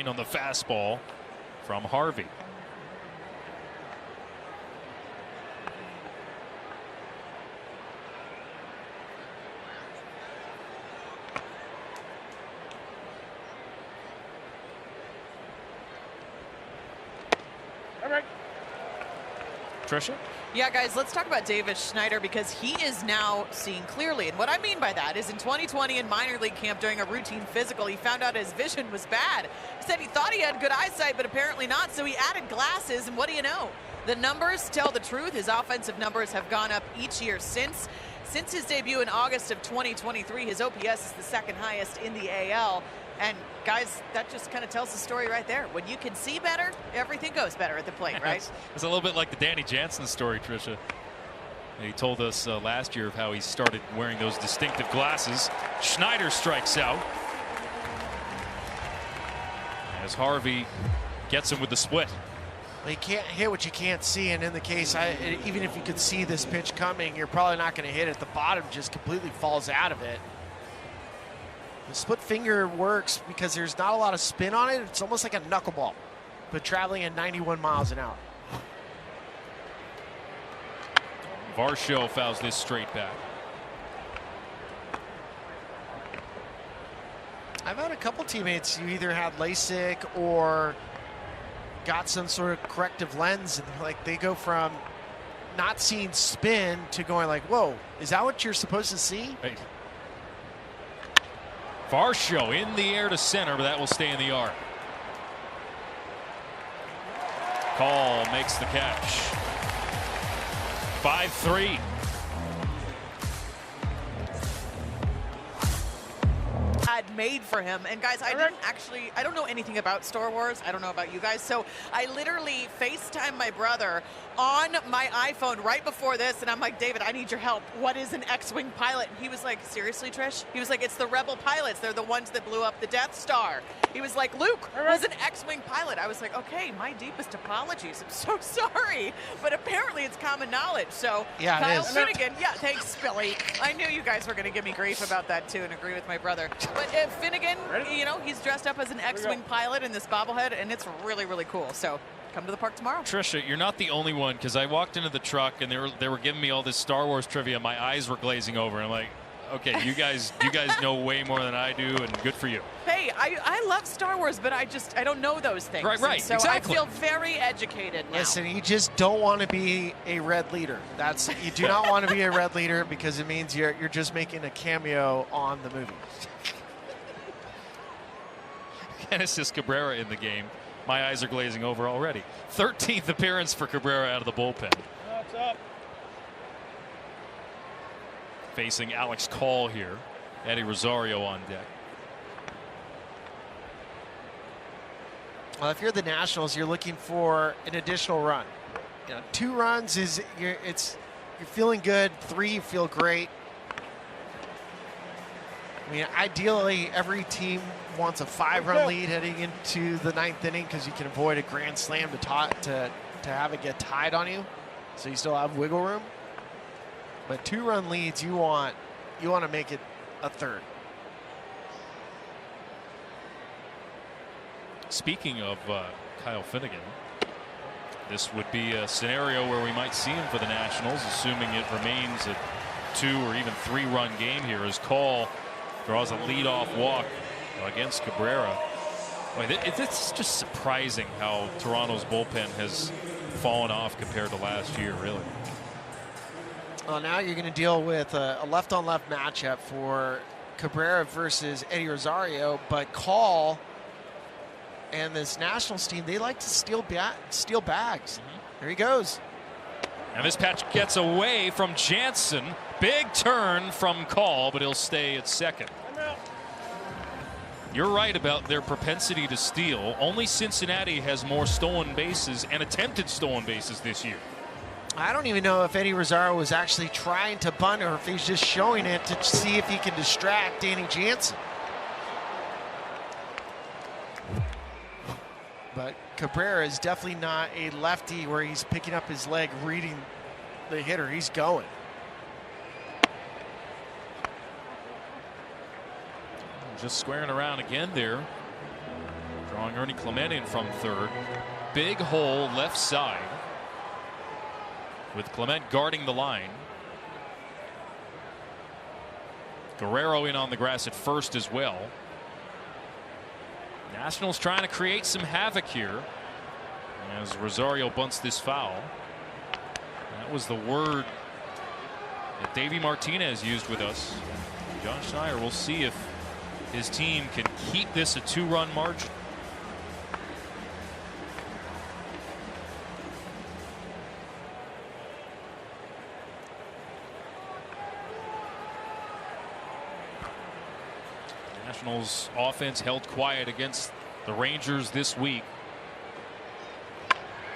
99 on the fastball from Harvey. Tricia? Yeah, guys, let's talk about Davis Schneider because he is now seeing clearly. And what I mean by that is in 2020 in minor league camp during a routine physical, he found out his vision was bad. He said he thought he had good eyesight, but apparently not, so he added glasses, and what do you know? The numbers tell the truth. His offensive numbers have gone up each year since. Since his debut in August of 2023, his OPS is the second highest in the AL. And guys, that just kind of tells the story right there. When you can see better, everything goes better at the plate, right? It's a little bit like the Danny Jansen story, Tricia. He told us last year of how he started wearing those distinctive glasses. Schneider strikes out as Harvey gets him with the split. Well, you can't hit what you can't see, and in the case, even if you could see this pitch coming, you're probably not going to hit it. The bottom just completely falls out of it. The split finger works because there's not a lot of spin on it. It's almost like a knuckleball, but traveling at 91 miles an hour. Varsho fouls this straight back. I've had a couple teammates who either had LASIK or got some sort of corrective lens, and like they go from not seeing spin to going like, whoa, is that what you're supposed to see? Right. Varsho in the air to center, but that will stay in the yard. Call makes the catch. 5-3. Had made for him. And guys, I don't know anything about Star Wars. I don't know about you guys. So I literally FaceTime my brother on my iPhone right before this, and I'm like, David, I need your help. What is an X-Wing pilot? And he was like, seriously, Trish? He was like, it's the Rebel pilots. They're the ones that blew up the Death Star. He was like, Luke was an X-Wing pilot. I was like, okay, my deepest apologies. I'm so sorry. But apparently it's common knowledge. So yeah, Kyle Finnegan, yeah, thanks, Billy. I knew you guys were going to give me grief about that too, and agree with my brother. But Finnegan, you know, he's dressed up as an X-Wing pilot in this bobblehead, and it's really, really cool. So come to the park tomorrow. Tricia, you're not the only one, because I walked into the truck and they were giving me all this Star Wars trivia. My eyes were glazing over. And I'm like, okay, you guys know way more than I do, and good for you. Hey, I love Star Wars, but I don't know those things. Right, so exactly. I feel very educated now. Listen, you just don't want to be a red leader. You do not want to be a red leader because it means you're just making a cameo on the movie. Genesis Cabrera in the game. My eyes are glazing over already. 13th appearance for Cabrera out of the bullpen. What's up? Facing Alex Call here. Eddie Rosario on deck. Well, if you're the Nationals, you're looking for an additional run. You know, 2 runs is you're feeling good. 3, you feel great. I mean, ideally, every team wants a 5-run lead heading into the 9th inning because you can avoid a grand slam to have it get tied on you, so you still have wiggle room. But 2-run leads, you want to make it a 3rd. Speaking of Kyle Finnegan, this would be a scenario where we might see him for the Nationals, assuming it remains a 2 or even 3-run game here, as Call draws a leadoff walk against Cabrera. Boy, it's just surprising how Toronto's bullpen has fallen off compared to last year, really. Well, now you're going to deal with a left-on-left matchup for Cabrera versus Eddie Rosario, but Call and this Nationals team, they like to steal bags. There he goes. And this pitch gets away from Jansen. Big turn from Call, but he'll stay at second. You're right about their propensity to steal. Only Cincinnati has more stolen bases and attempted stolen bases this year. I don't even know if Eddie Rosario was actually trying to bunt or if he's just showing it to see if he can distract Danny Jansen. But Cabrera is definitely not a lefty where he's picking up his leg, reading the hitter. He's going. Just squaring around again there. Drawing Ernie Clement in from third. Big hole left side with Clement guarding the line. Guerrero in on the grass at first as well. Nationals trying to create some havoc here as Rosario bunts this foul. That was the word that Davey Martinez used with us. John Schneider will see if his team can keep this a 2-run margin. Nationals offense held quiet against the Rangers this week.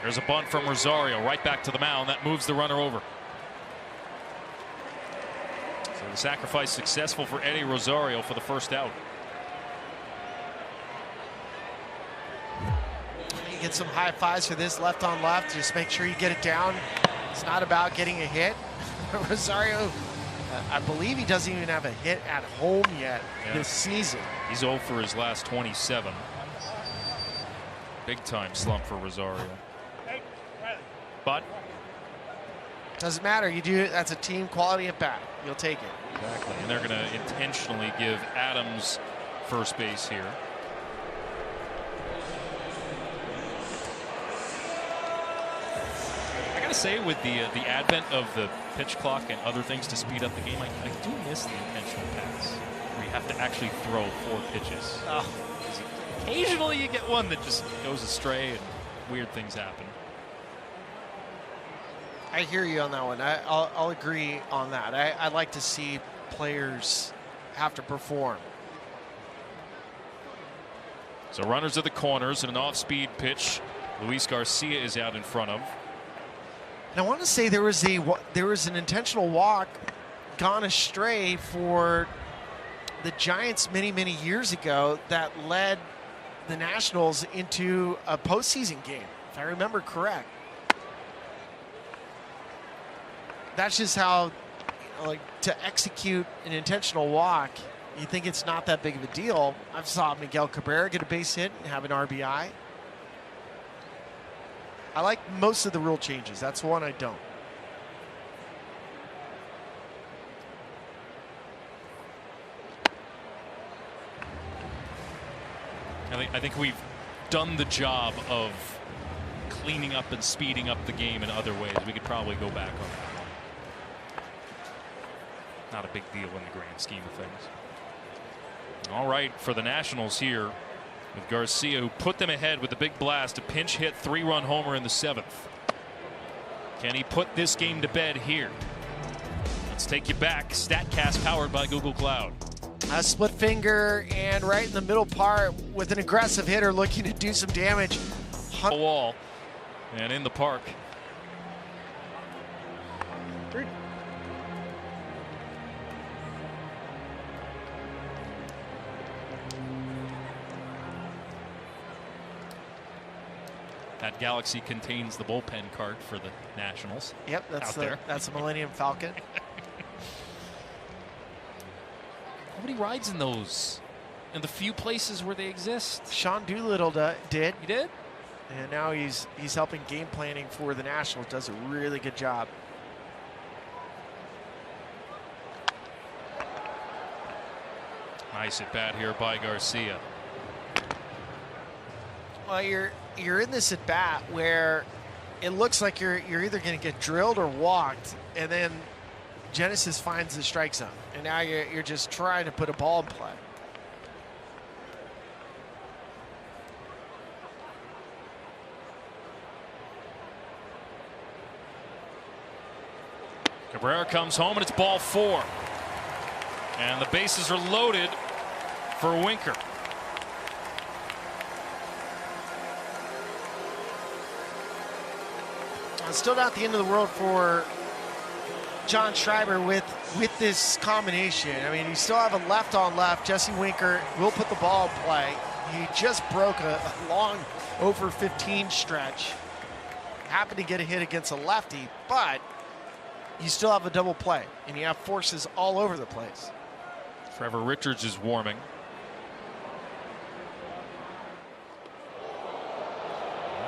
There's a bunt from Rosario right back to the mound. That moves the runner over. So the sacrifice successful for Eddie Rosario for the first out. You get some high fives for this left on left. Just make sure you get it down. It's not about getting a hit. Rosario, I believe he doesn't even have a hit at home yet this season. He's 0 for his last 27. Big time slump for Rosario. But doesn't matter. You do. That's a team quality at bat. You'll take it. Exactly. And they're going to intentionally give Adams first base here. I got to say, with the advent of the pitch clock and other things to speed up the game, I do miss the intentional pass where you have to actually throw 4 pitches. Oh. Occasionally you get one that just goes astray and weird things happen. I hear you on that one. I'll agree on that. I like to see players have to perform. So runners at the corners and an off-speed pitch. Luis Garcia is out in front of. And I want to say there was an intentional walk gone astray for the Giants many years ago that led the Nationals into a postseason game, if I remember correct. That's just how, like, to execute an intentional walk, you think it's not that big of a deal. I've saw Miguel Cabrera get a base hit and have an RBI. I like most of the rule changes. That's one I don't. I think we've done the job of cleaning up and speeding up the game in other ways. We could probably go back on that one. Not a big deal in the grand scheme of things. All right, for the Nationals here with Garcia, who put them ahead with a big blast, a pinch hit 3-run homer in the 7th. Can he put this game to bed here? Let's take you back. StatCast powered by Google Cloud. A split finger and right in the middle part with an aggressive hitter looking to do some damage. A wall and in the park. That Galaxy contains the bullpen card for the Nationals. Yep, that's the Millennium Falcon. Nobody rides in those in the few places where they exist. Sean Doolittle did. He did? And now he's helping game planning for the Nationals. Does a really good job. Nice at bat here by Garcia. Well, you're in this at bat where it looks like you're either going to get drilled or walked, and then Genesis finds the strike zone, and now you're just trying to put a ball in play. Cabrera comes home, and it's ball 4. And the bases are loaded for Winker. It's still not the end of the world for John Schreiber with this combination. I mean, you still have a left on left. Jesse Winker will put the ball in play. He just broke a long over 15 stretch. Happened to get a hit against a lefty, but you still have a double play, and you have forces all over the place. Trevor Richards is warming.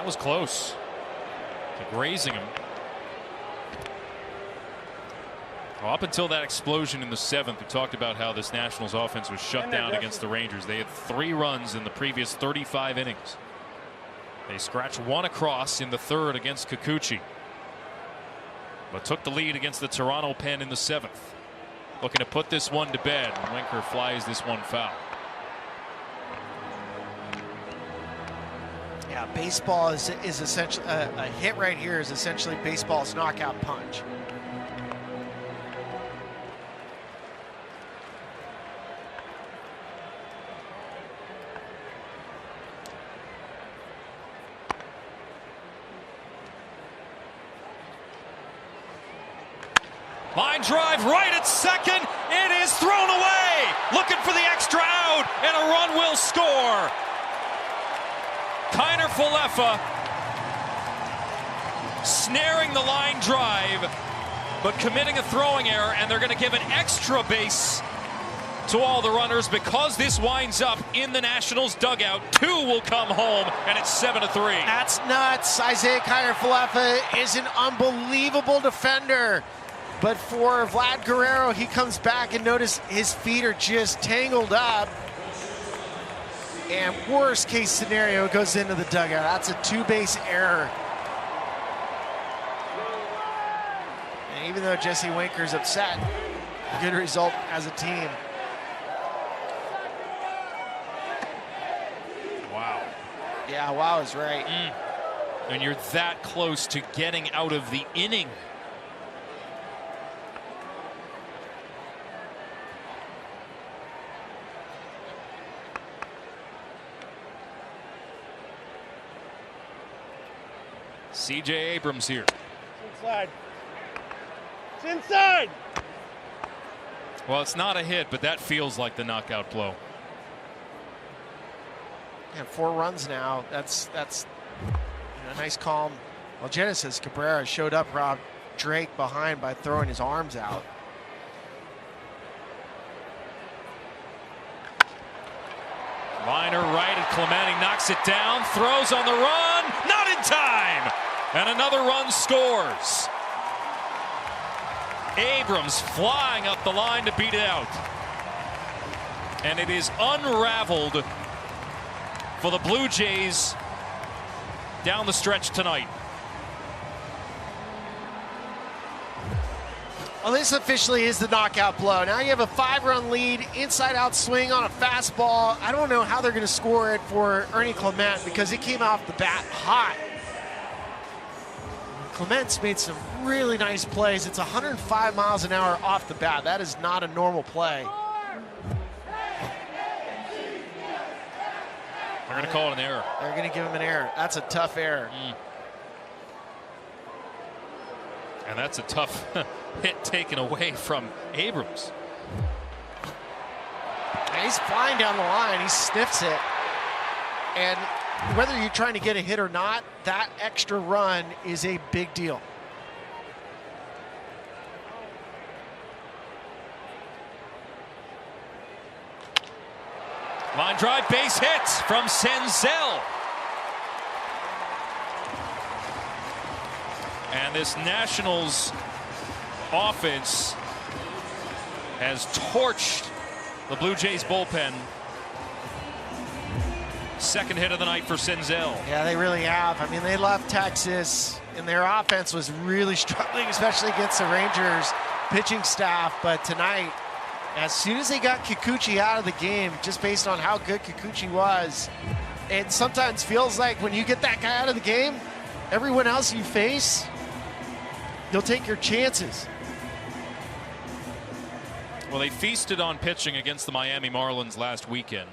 That was close to grazing him. Well, up until that explosion in the 7th, we talked about how this Nationals offense was shut down against the Rangers. They had 3 runs in the previous 35 innings. They scratched 1 across in the 3rd against Kikuchi, but took the lead against the Toronto Pen in the 7th. Looking to put this one to bed. Winker flies this one foul. Yeah, baseball is essentially a hit right here is essentially baseball's knockout punch. Line drive right at second. It is thrown away. Looking for the extra out, and a run will score. Kiner Falefa snaring the line drive, but committing a throwing error, and they're going to give an extra base to all the runners because this winds up in the Nationals dugout. 2 will come home, and it's 7-3. That's nuts. Isaiah Kiner Falefa is an unbelievable defender. But for Vlad Guerrero, he comes back and notice his feet are just tangled up. And worst case scenario, goes into the dugout. That's a 2-base error. And even though Jesse Winker's upset, good result as a team. Wow. Yeah, wow is right. And you're that close to getting out of the inning. C.J. Abrams here. It's inside. It's inside. Well, it's not a hit, but that feels like the knockout blow. And 4 runs now. That's a nice calm. Well, Genesis Cabrera showed up, Rob Drake behind by throwing his arms out. Liner right at Clemente, knocks it down, throws on the run, not in time, and another run scores. Abrams flying up the line to beat it out. And it is unraveled for the Blue Jays down the stretch tonight. Well, this officially is the knockout blow. Now you have a 5-run lead, inside-out swing on a fastball. I don't know how they're going to score it for Ernie Clement because it came off the bat hot. Clement's made some really nice plays. It's 105 miles an hour off the bat. That is not a normal play. They're going to call it an error. They're going to give him an error. That's a tough error. And that's a tough hit taken away from Abrams. And he's flying down the line. He sniffs it. And whether you're trying to get a hit or not, that extra run is a big deal. Line drive, base hit from Senzel. And this Nationals offense has torched the Blue Jays bullpen. Second hit of the night for Senzel. Yeah, they really have. I mean, they left Texas, and their offense was really struggling, especially against the Rangers pitching staff. But tonight, as soon as they got Kikuchi out of the game, just based on how good Kikuchi was, it sometimes feels like when you get that guy out of the game, everyone else you face, you'll take your chances. Well, they feasted on pitching against the Miami Marlins last weekend.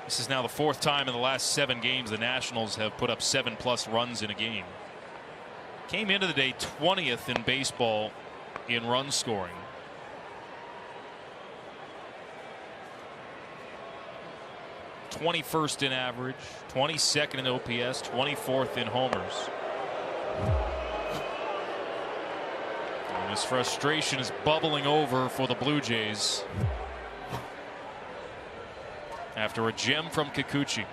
This is now the 4th time in the last 7 games the Nationals have put up 7+ runs in a game. Came into the day 20th in baseball in run scoring. '21st in average, 22nd in OPS, 24th in homers. And this frustration is bubbling over for the Blue Jays after a gem from Kikuchi.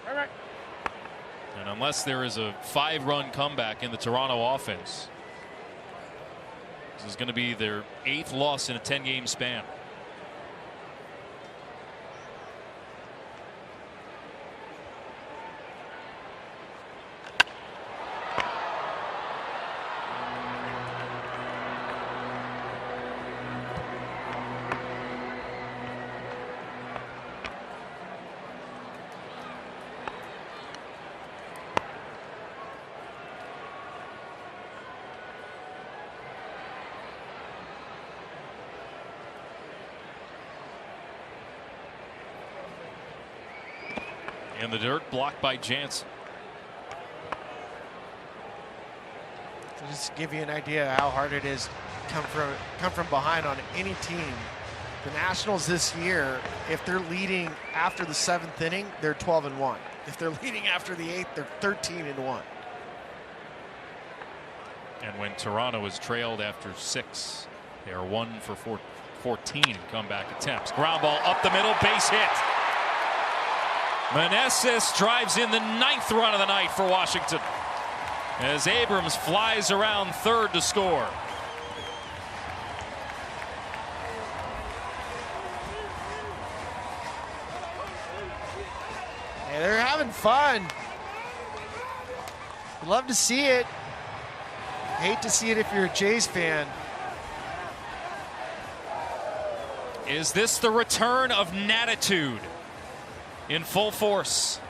And unless there is a 5-run comeback in the Toronto offense, this is going to be their 8th loss in a 10-game span. In the dirt, blocked by Jansen. Just to give you an idea how hard it is to come from behind on any team. The Nationals this year, if they're leading after the 7th inning, they're 12-1. If they're leading after the 8th, they're 13-1. And when Toronto is trailed after 6, they are 1 for 14 in comeback attempts. Ground ball up the middle, base hit. Meneses drives in the 9th run of the night for Washington as Abrams flies around third to score. Hey, they're having fun. Love to see it. Hate to see it if you're a Jays fan. Is this the return of Natitude in full force?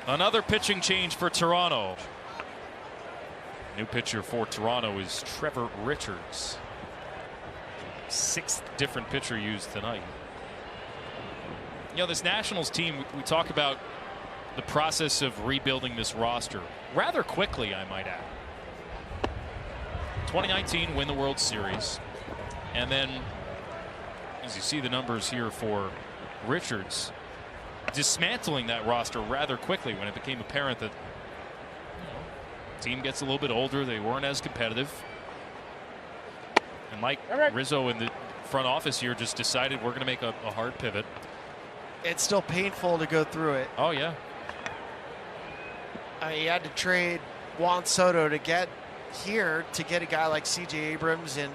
Another pitching change for Toronto. New pitcher for Toronto is Trevor Richards. 6th different pitcher used tonight. You know, this Nationals team, we talk about the process of rebuilding this roster rather quickly, I might add. 2019 win the World Series, and then as you see the numbers here for Richards, dismantling that roster rather quickly when it became apparent that the team gets a little bit older, they weren't as competitive. And Mike Rizzo in the front office here just decided we're going to make a hard pivot. It's still painful to go through it. Oh yeah. You had to trade Juan Soto to get here to get a guy like C.J. Abrams and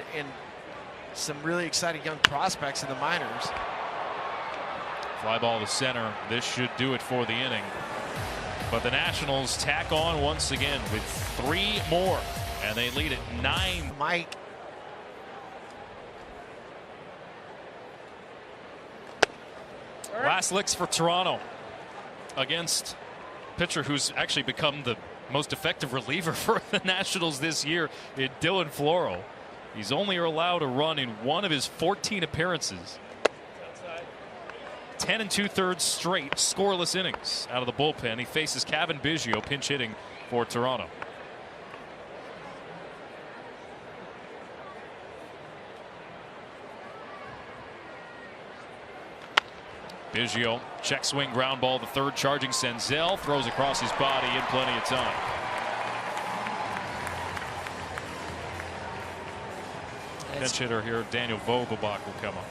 some really exciting young prospects in the minors. Fly ball to center. This should do it for the inning. But the Nationals tack on once again with 3 more, and they lead at 9. Mike. Last licks for Toronto against pitcher who's actually become the most effective reliever for the Nationals this year in Dylan Floro. He's only allowed a run in 1 of his 14 appearances. 10 2/3 straight scoreless innings out of the bullpen. He faces Kevin Biggio pinch hitting for Toronto. Biggio check swing ground ball the 3rd, charging Senzel, throws across his body in plenty of time. Pinch hitter here Daniel Vogelbach will come up.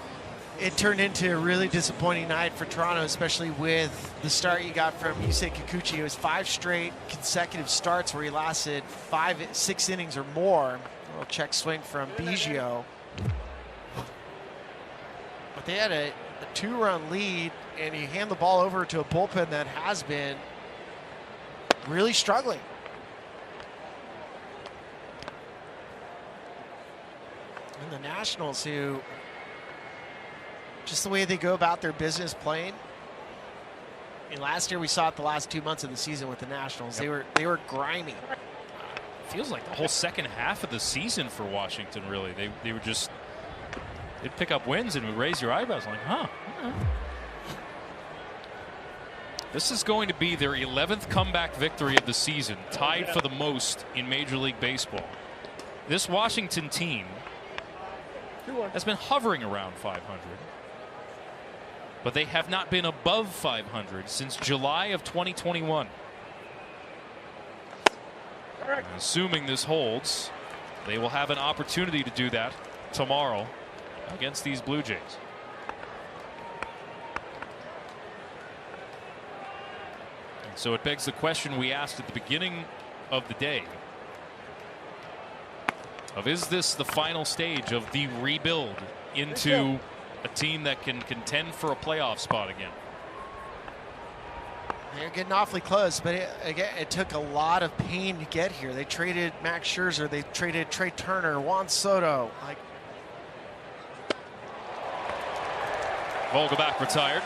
It turned into a really disappointing night for Toronto, especially with the start you got from Yusei Kikuchi. It was 5 straight consecutive starts where he lasted 6 innings or more. A little check swing from Biggio. But they had a 2-run lead, and you hand the ball over to a bullpen that has been really struggling. And the Nationals, who just the way they go about their business playing. I mean, last year we saw it the last 2 months of the season with the Nationals. Yep. They were grimy. Feels like the whole second half of the season for Washington, really. They were just, they'd pick up wins and would raise your eyebrows like, huh. This is going to be their 11th comeback victory of the season, tied for the most in Major League Baseball. This Washington team has been hovering around 500. But they have not been above 500 since July of 2021. And assuming this holds, they will have an opportunity to do that tomorrow against these Blue Jays. So it begs the question we asked at the beginning of the day of, is this the final stage of the rebuild into a team that can contend for a playoff spot again? They're getting awfully close, but it took a lot of pain to get here. They traded Max Scherzer, they traded Trey Turner, Juan Soto. Vogelbach retired.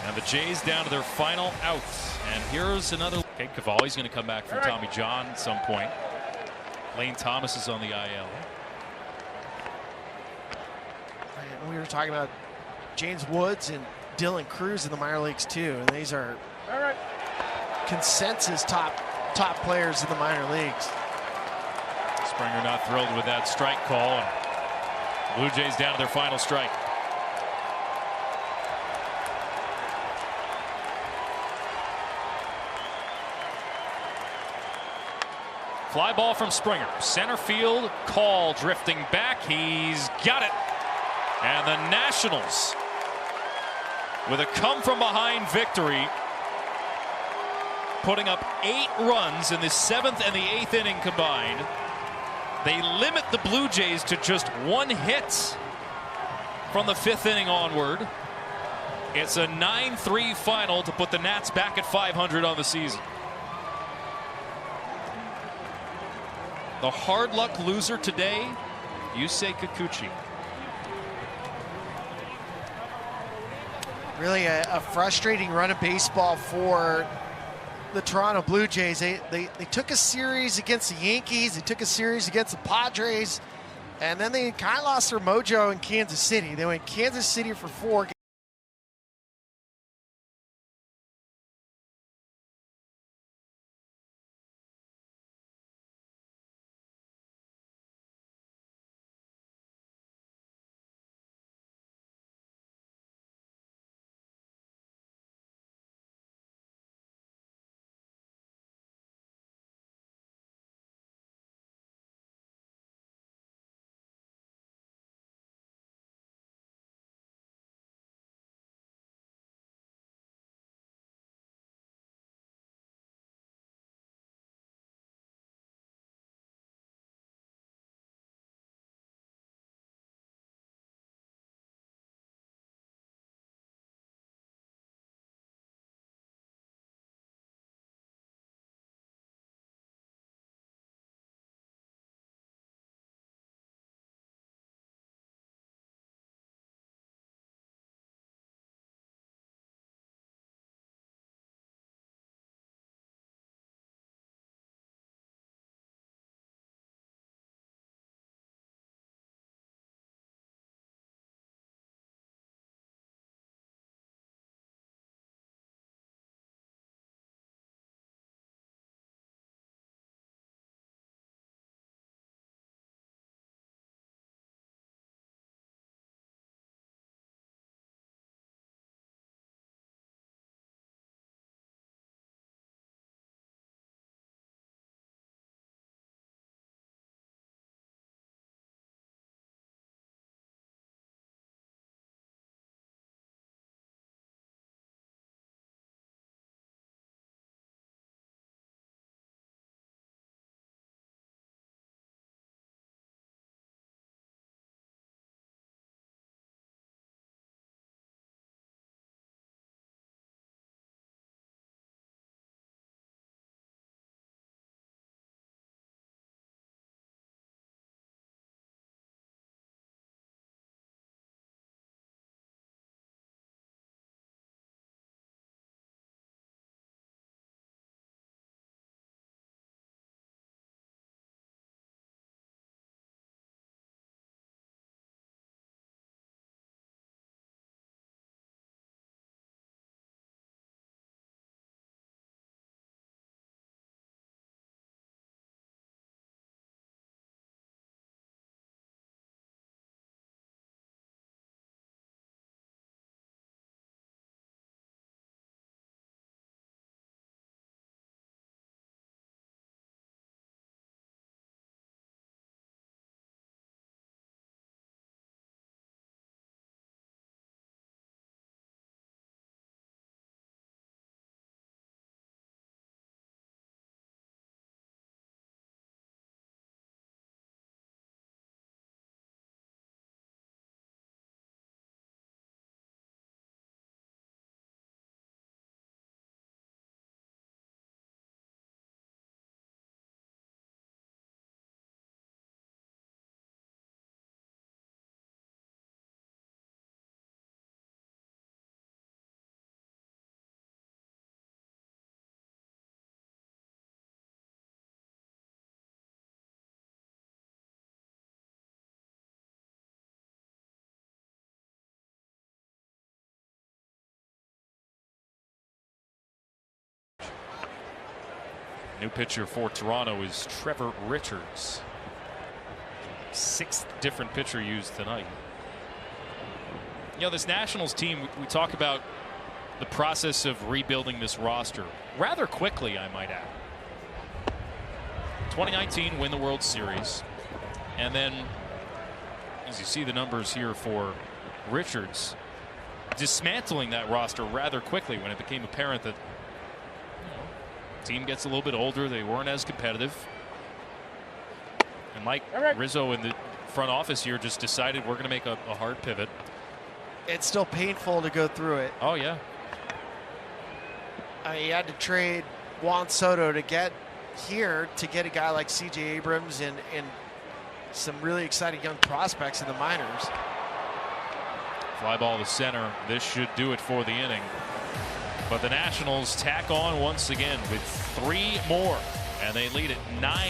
And the Jays down to their final out. And here's another. Okay, Cavalli's going to come back from Tommy John at some point. Lane Thomas is on the IL. And we were talking about James Woods and Dylan Cruz in the minor leagues too, and these are consensus top players in the minor leagues. Springer not thrilled with that strike call. And Blue Jays down to their final strike. Fly ball from Springer. Center field, call drifting back. He's got it. And the Nationals, with a come-from-behind victory, putting up 8 runs in the 7th and the 8th inning combined. They limit the Blue Jays to just 1 hit from the 5th inning onward. It's a 9-3 final to put the Nats back at 500 on the season. The hard luck loser today, Yusei Kikuchi. Really a frustrating run of baseball for the Toronto Blue Jays. They took a series against the Yankees, they took a series against the Padres, and then they kind of lost their mojo in Kansas City. They went Kansas City for 4. New pitcher for Toronto is Trevor Richards. 6th different pitcher used tonight. You know, this Nationals team, we talk about the process of rebuilding this roster rather quickly, I might add. 2019 win the World Series, and then as you see the numbers here for Richards, dismantling that roster rather quickly when it became apparent that the team gets a little bit older, they weren't as competitive. And Mike Rizzo in the front office here just decided we're going to make a hard pivot. It's still painful to go through it. Oh, yeah. He had to trade Juan Soto to get here to get a guy like C.J. Abrams and some really exciting young prospects in the minors. Fly ball to center. This should do it for the inning. But the Nationals tack on once again with 3 more, and they lead at 9.